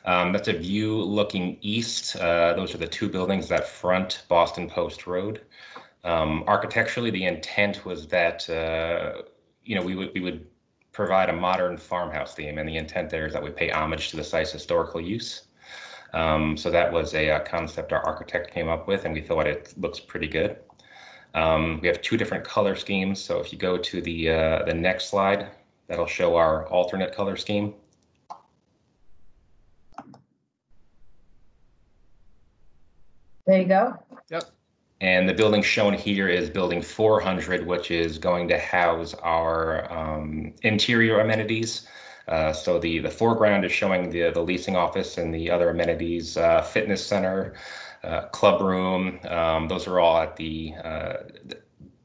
That's a view looking east. Those are the two buildings that front Boston Post Road. Architecturally, the intent was that we would provide a modern farmhouse theme, and the intent there is that we pay homage to the site's historical use. So that was a concept our architect came up with, and we thought it looks pretty good. We have two different color schemes. So if you go to the next slide, that'll show our alternate color scheme. There you go. Yep. And the building shown here is building 400, which is going to house our interior amenities. So the foreground is showing the leasing office and the other amenities, fitness center, club room. Those are all at the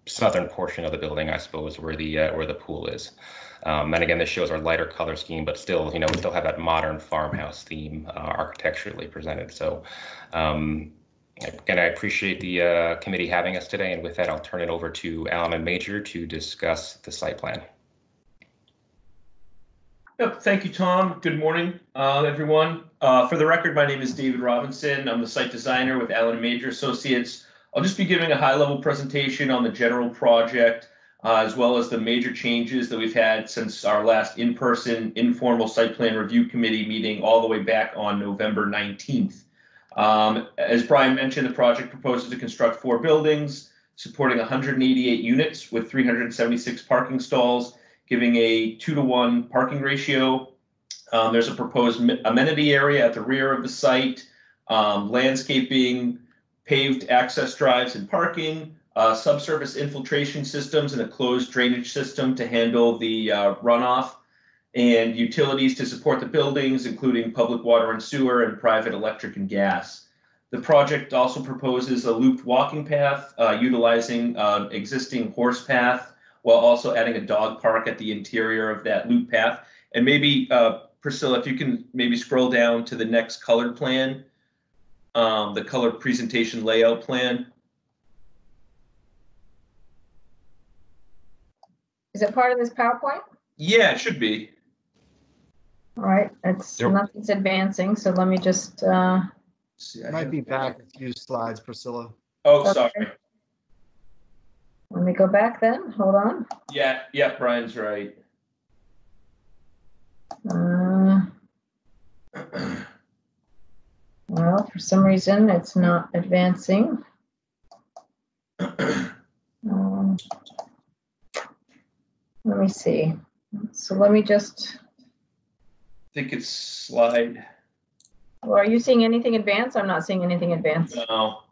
southern portion of the building, I suppose, where the pool is. And again, this shows our lighter color scheme, but still, we still have that modern farmhouse theme architecturally presented. So again, I appreciate the committee having us today. And with that, I'll turn it over to Alan and Major to discuss the site plan. Yep, thank you, Tom. Good morning, everyone. For the record, my name is David Robinson. I'm the site designer with Allen Major Associates. I'll just be giving a high-level presentation on the general project, as well as the major changes that we've had since our last in-person informal site plan review committee meeting all the way back on November 19th. As Brian mentioned, the project proposes to construct 4 buildings supporting 188 units with 376 parking stalls, giving a 2-to-1 parking ratio. There's a proposed amenity area at the rear of the site, landscaping, paved access drives and parking, subsurface infiltration systems and a closed drainage system to handle the runoff, and utilities to support the buildings, including public water and sewer and private electric and gas. The project also proposes a looped walking path utilizing existing horse path, while also adding a dog park at the interior of that loop path. And maybe, Priscilla, if you can maybe scroll down to the next colored plan, the color presentation layout plan. Is it part of this PowerPoint? Yeah, it should be. All right, nothing's advancing, so let me just. Might be back a few slides, Priscilla. Oh, Okay. sorry. Let me go back then. Hold on. Yeah, Brian's right. Well, for some reason, it's not advancing. Let me see. So let me just. I think it's slide. Well, are you seeing anything advance? I'm not seeing anything advance. No,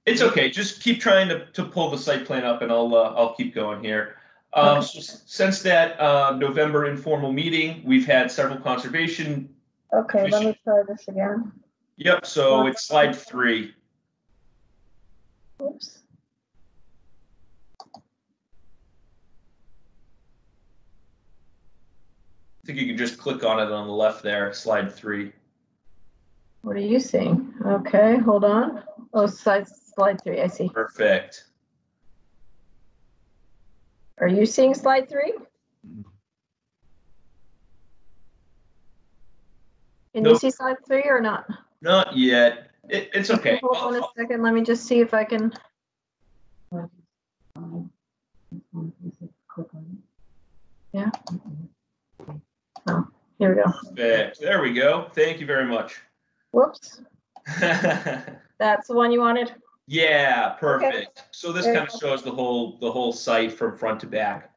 it's okay. Just keep trying to pull the site plan up, and I'll keep going here. So since that November informal meeting, we've had several conservation. Okay, let me try this again. Yep. So it's slide 3. Oops. I think you can just click on it on the left there, slide 3. What are you seeing? Okay, hold on. Oh, slide 3, I see. Perfect. Are you seeing slide 3? Can you see slide 3 or not? Not yet. It's okay. Hold on a second. Let me just see if I can. Yeah. Oh, here we go. There we go. Thank you very much. Whoops. That's the one you wanted? Yeah, perfect. Okay. So this Very kind of shows the whole site from front to back.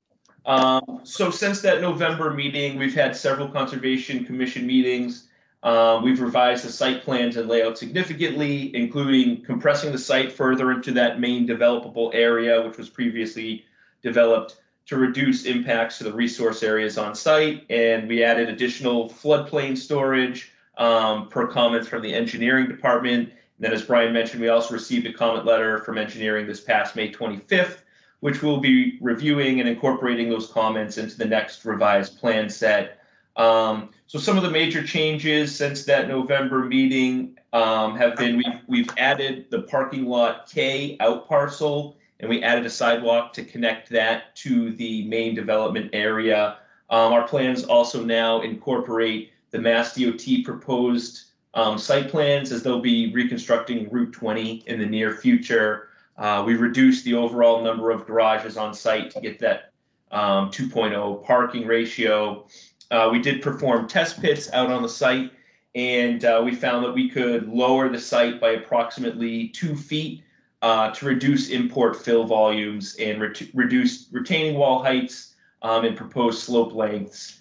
So since that November meeting, we've had several Conservation Commission meetings. We've revised the site plans and layout significantly, including compressing the site further into that main developable area, which was previously developed, to reduce impacts to the resource areas on site. And we added additional floodplain storage per comments from the engineering department. And then, as Brian mentioned, we also received a comment letter from engineering this past May 25th, which we'll be reviewing and incorporating those comments into the next revised plan set. So some of the major changes since that November meeting have been we've added the parking lot K out parcel, and we added a sidewalk to connect that to the main development area. Our plans also now incorporate the Mass DOT proposed site plans, as they'll be reconstructing Route 20 in the near future. We reduced the overall number of garages on site to get that 2.0 parking ratio. We did perform test pits out on the site, and we found that we could lower the site by approximately 2 feet to reduce import fill volumes and reduce retaining wall heights and proposed slope lengths.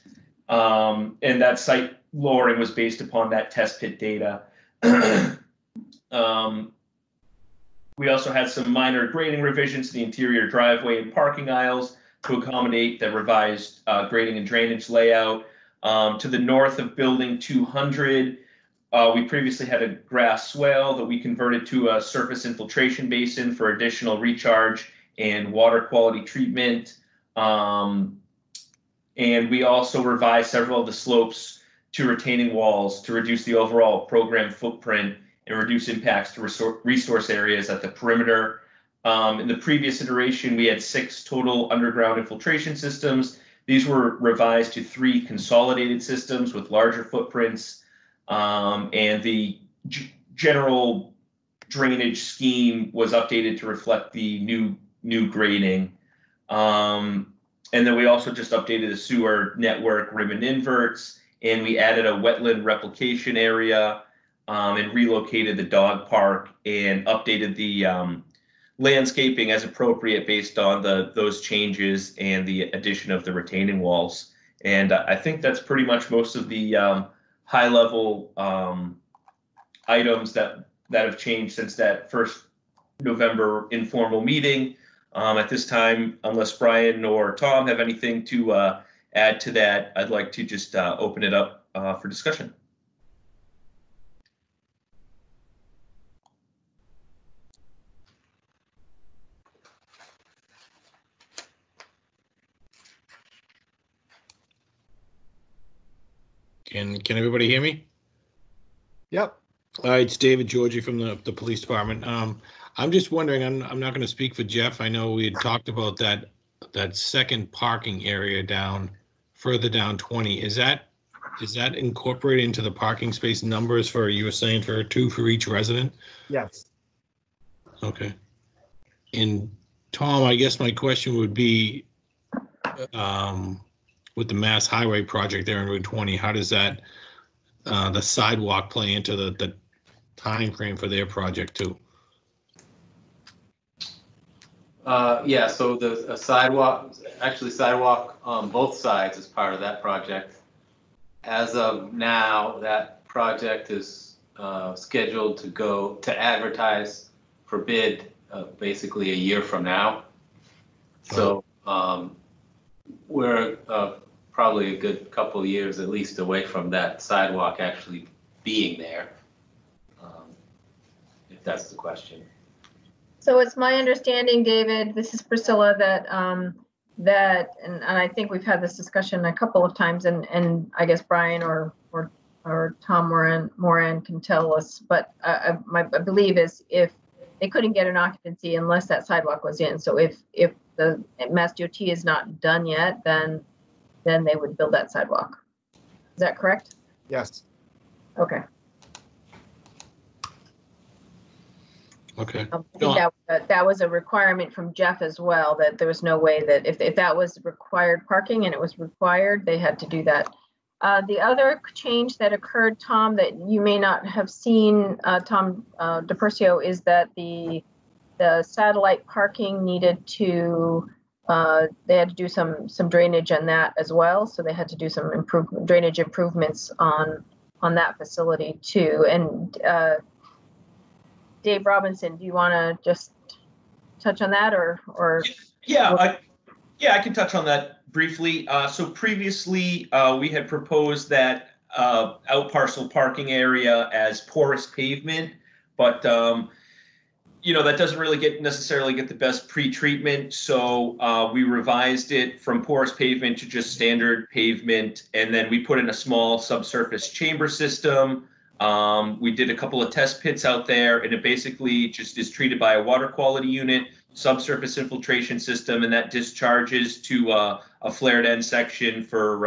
And that site lowering was based upon that test pit data. We also had some minor grading revisions to the interior driveway and parking aisles to accommodate the revised grading and drainage layout. To the north of building 200, we previously had a grass swale that we converted to a surface infiltration basin for additional recharge and water quality treatment. And we also revised several of the slopes to retaining walls to reduce the overall program footprint and reduce impacts to resource areas at the perimeter. In the previous iteration, we had 6 total underground infiltration systems. These were revised to 3 consolidated systems with larger footprints, and the general drainage scheme was updated to reflect the new grading. And then we also just updated the sewer network rim and inverts, and we added a wetland replication area, and relocated the dog park and updated the landscaping as appropriate based on those changes and the addition of the retaining walls. And I think that's pretty much most of the high level items that have changed since that first November informal meeting. At this time, unless Brian or Tom have anything to add to that, I'd like to just open it up for discussion. Can everybody hear me? Yep. It's David Georgie from the police department. I'm just wondering, I'm not going to speak for Jeff. I know we had talked about that second parking area further down 20. Is that incorporated into the parking space numbers you were saying for 2 for each resident? Yes. Okay. And Tom, I guess my question would be, with the Mass Highway project there in Route 20, how does that the sidewalk play into the time frame for their project too? Yeah, so the sidewalk on both sides is part of that project. As of now, that project is scheduled to go to advertise for bid basically a year from now. So we're probably a good couple of years at least away from that sidewalk actually being there, if that's the question. So it's my understanding, David, this is Priscilla, that and I think we've had this discussion a couple of times, and I guess Brian or Tom Moran can tell us, but my belief is if they couldn't get an occupancy unless that sidewalk was in. So if the Mass DOT is not done yet, then they would build that sidewalk. Is that correct? Yes. Okay. Okay. I think that was a requirement from Jeff as well, that there was no way that if that was required parking and it was required, they had to do that. The other change that occurred, Tom, that you may not have seen, Tom DePercio, is that the satellite parking needed to, they had to do some drainage on that as well. So they had to do some drainage improvements on that facility too. And Dave Robinson, do you want to just touch on that or? Yeah, I can touch on that briefly. So previously, we had proposed that out parcel parking area as porous pavement, but that doesn't really necessarily get the best pre-treatment. So we revised it from porous pavement to just standard pavement, and then we put in a small subsurface chamber system. We did a couple of test pits out there, and it basically just is treated by a water quality unit, subsurface infiltration system, and that discharges to a flared end section for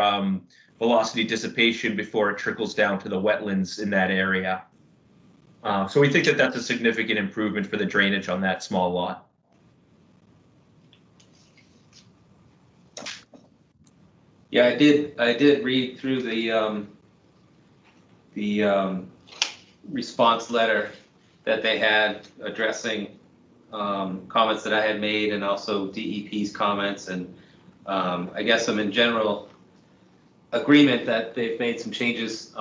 velocity dissipation before it trickles down to the wetlands in that area. So we think that that's a significant improvement for the drainage on that small lot. Yeah, I did read through the response letter that they had addressing comments that I had made, and also DEP's comments, and I guess I'm in general agreement that they've made some changes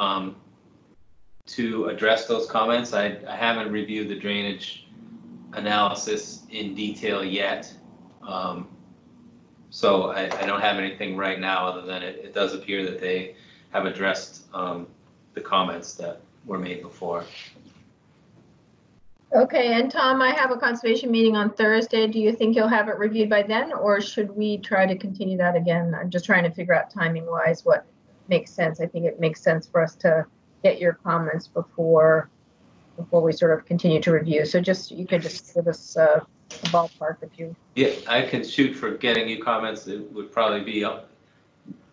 to address those comments. I haven't reviewed the drainage analysis in detail yet, so I don't have anything right now other than it does appear that they have addressed the comments that were made before. Okay, and Tom, I have a conservation meeting on Thursday. Do you think you'll have it reviewed by then, or should we try to continue that again? I'm just trying to figure out timing wise what makes sense. I think it makes sense for us to get your comments before we sort of continue to review. So you could just give us a ballpark if you. Yeah, I can shoot for getting you comments. It would probably be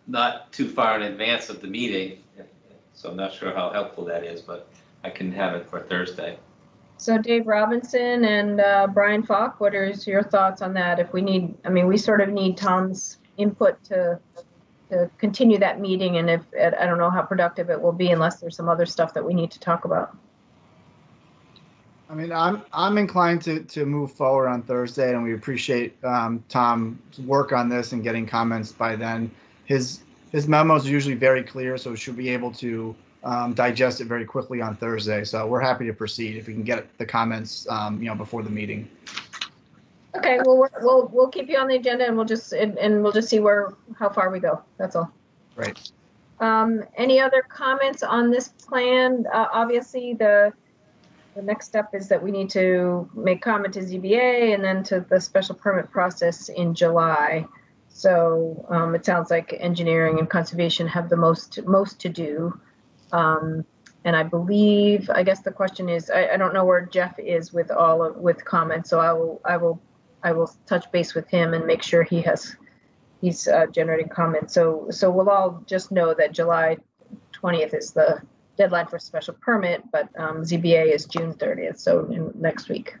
not too far in advance of the meeting, so I'm not sure how helpful that is, but I can have it for Thursday. So Dave Robinson and Brian Falk, what are your thoughts on that? If we need, we sort of need Tom's input to continue that meeting, and if I don't know how productive it will be unless there's some other stuff that we need to talk about. I'm inclined to move forward on Thursday, and we appreciate Tom's work on this and getting comments by then. His memos are usually very clear, so we should be able to digest it very quickly on Thursday. So we're happy to proceed if we can get the comments, before the meeting. Okay, well, we'll keep you on the agenda, and we'll just see how far we go. That's all. Right. Any other comments on this plan? Obviously, the next step is that we need to make comment to ZBA and then to the special permit process in July. So it sounds like engineering and conservation have the most to do. And I guess the question is, I don't know where Jeff is with comments, so I will touch base with him and make sure he's generating comments. So we'll all just know that July 20th is the deadline for special permit, but ZBA is June 30th, so next week.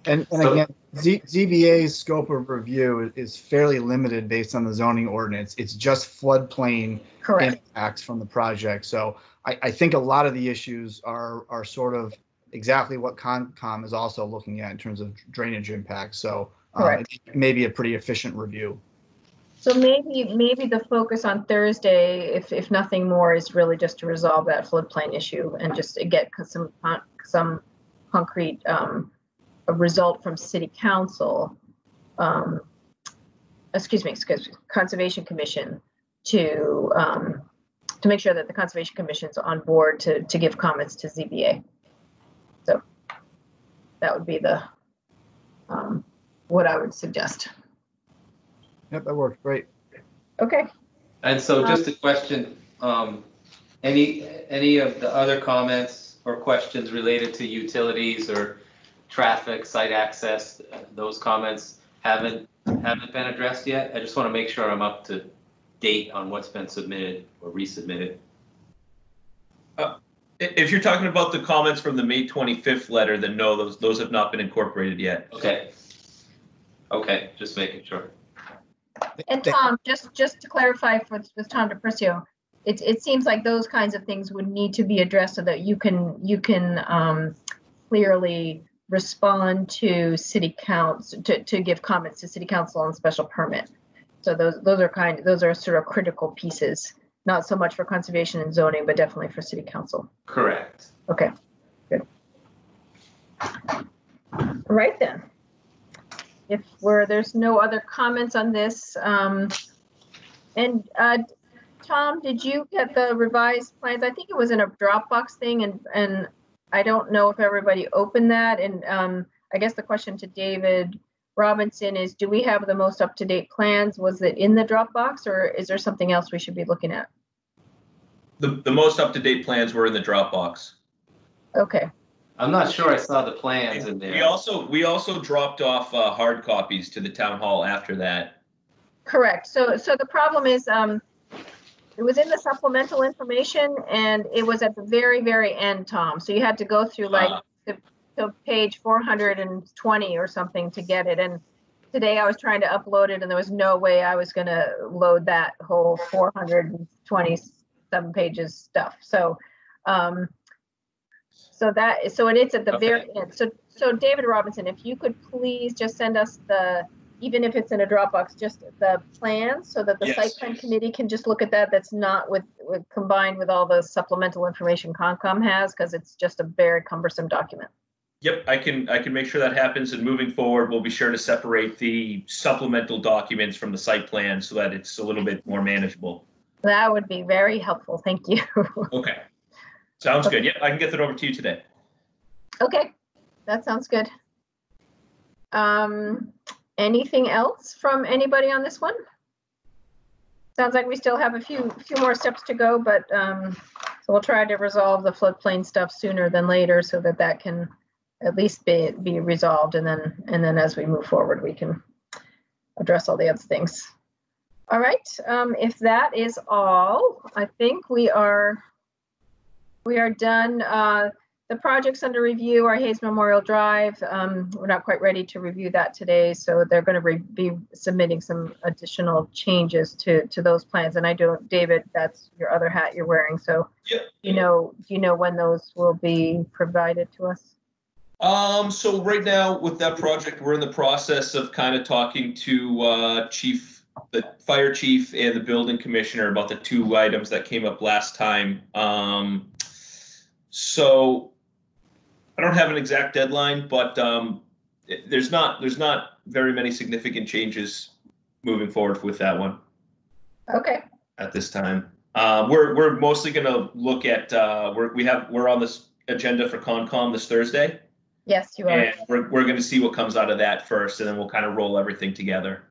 And again, ZBA's scope of review is fairly limited based on the zoning ordinance. It's just floodplain impacts from the project. So I think a lot of the issues are sort of exactly what Concom is also looking at in terms of drainage impacts. So it may be a pretty efficient review. So maybe the focus on Thursday, if nothing more, is really just to resolve that floodplain issue and just to get some concrete result from City Council, Conservation Commission, to make sure that the Conservation Commission's on board to give comments to ZBA. So that would be the what I would suggest. Yep, that works great. Okay. And so just a question, any of the other comments or questions related to utilities or traffic, site access, those comments haven't been addressed yet? I just want to make sure I'm up to date on what's been submitted or resubmitted. If you're talking about the comments from the May 25th letter, then no, those have not been incorporated yet. Okay. Okay, just making sure. And Tom, just to clarify with Tom DePricio, it seems like those kinds of things would need to be addressed so that you can clearly respond to city council, to give comments to city council on special permit. So those are sort of critical pieces, not so much for conservation and zoning, but definitely for city council. Correct. Okay, good. All right then. If there's no other comments on this, Tom, did you get the revised plans? I think it was in a Dropbox thing, and I don't know if everybody opened that. And I guess the question to David Robinson is, do we have the most up-to-date plans? Was it in the Dropbox, or is there something else we should be looking at? The most up-to-date plans were in the Dropbox. Okay. I'm not sure I saw the plans in there. We also dropped off hard copies to the town hall after that. Correct. So the problem is, it was in the supplemental information, and it was at the very, very end, Tom. So you had to go through like to page 420 or something to get it. And today I was trying to upload it, and there was no way I was going to load that whole 427 pages stuff. So, so it's at the very end. So David Robinson, if you could please just send us even if it's in a Dropbox, just the plans so that the site plan committee can just look at that. That's not combined with all the supplemental information Concom has, because it's just a very cumbersome document. Yep, I can make sure that happens, and moving forward, we'll be sure to separate the supplemental documents from the site plan so that it's a little bit more manageable. That would be very helpful. Thank you. Okay. Sounds good. Yep, I can get that over to you today. Okay, that sounds good. Anything else from anybody on this one? Sounds like we still have a few more steps to go, but so we'll try to resolve the floodplain stuff sooner than later so that can at least be resolved, and then as we move forward, we can address all the other things. All right, if that is all, I think we are done. The projects under review are Hayes Memorial Drive. We're not quite ready to review that today, so they're going to be submitting some additional changes to those plans. And I do, David, that's your other hat you're wearing. So, do you know when those will be provided to us? So right now with that project, we're in the process of kind of talking to the fire chief and the building commissioner about the two items that came up last time. So I don't have an exact deadline, but there's not very many significant changes moving forward with that one. Okay. At this time, we're mostly going to look at we're on this agenda for Concom this Thursday. Yes, you are. And we're going to see what comes out of that first, and then we'll kind of roll everything together.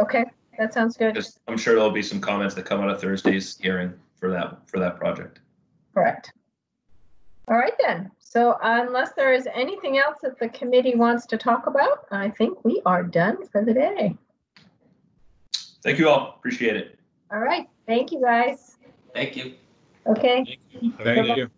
Okay, that sounds good. I'm sure there'll be some comments that come out of Thursday's hearing for that project. Correct. All right then. So unless there is anything else that the committee wants to talk about, I think we are done for the day. Thank you all. Appreciate it. All right. Thank you, guys. Thank you. Okay. Thank you. Thank you.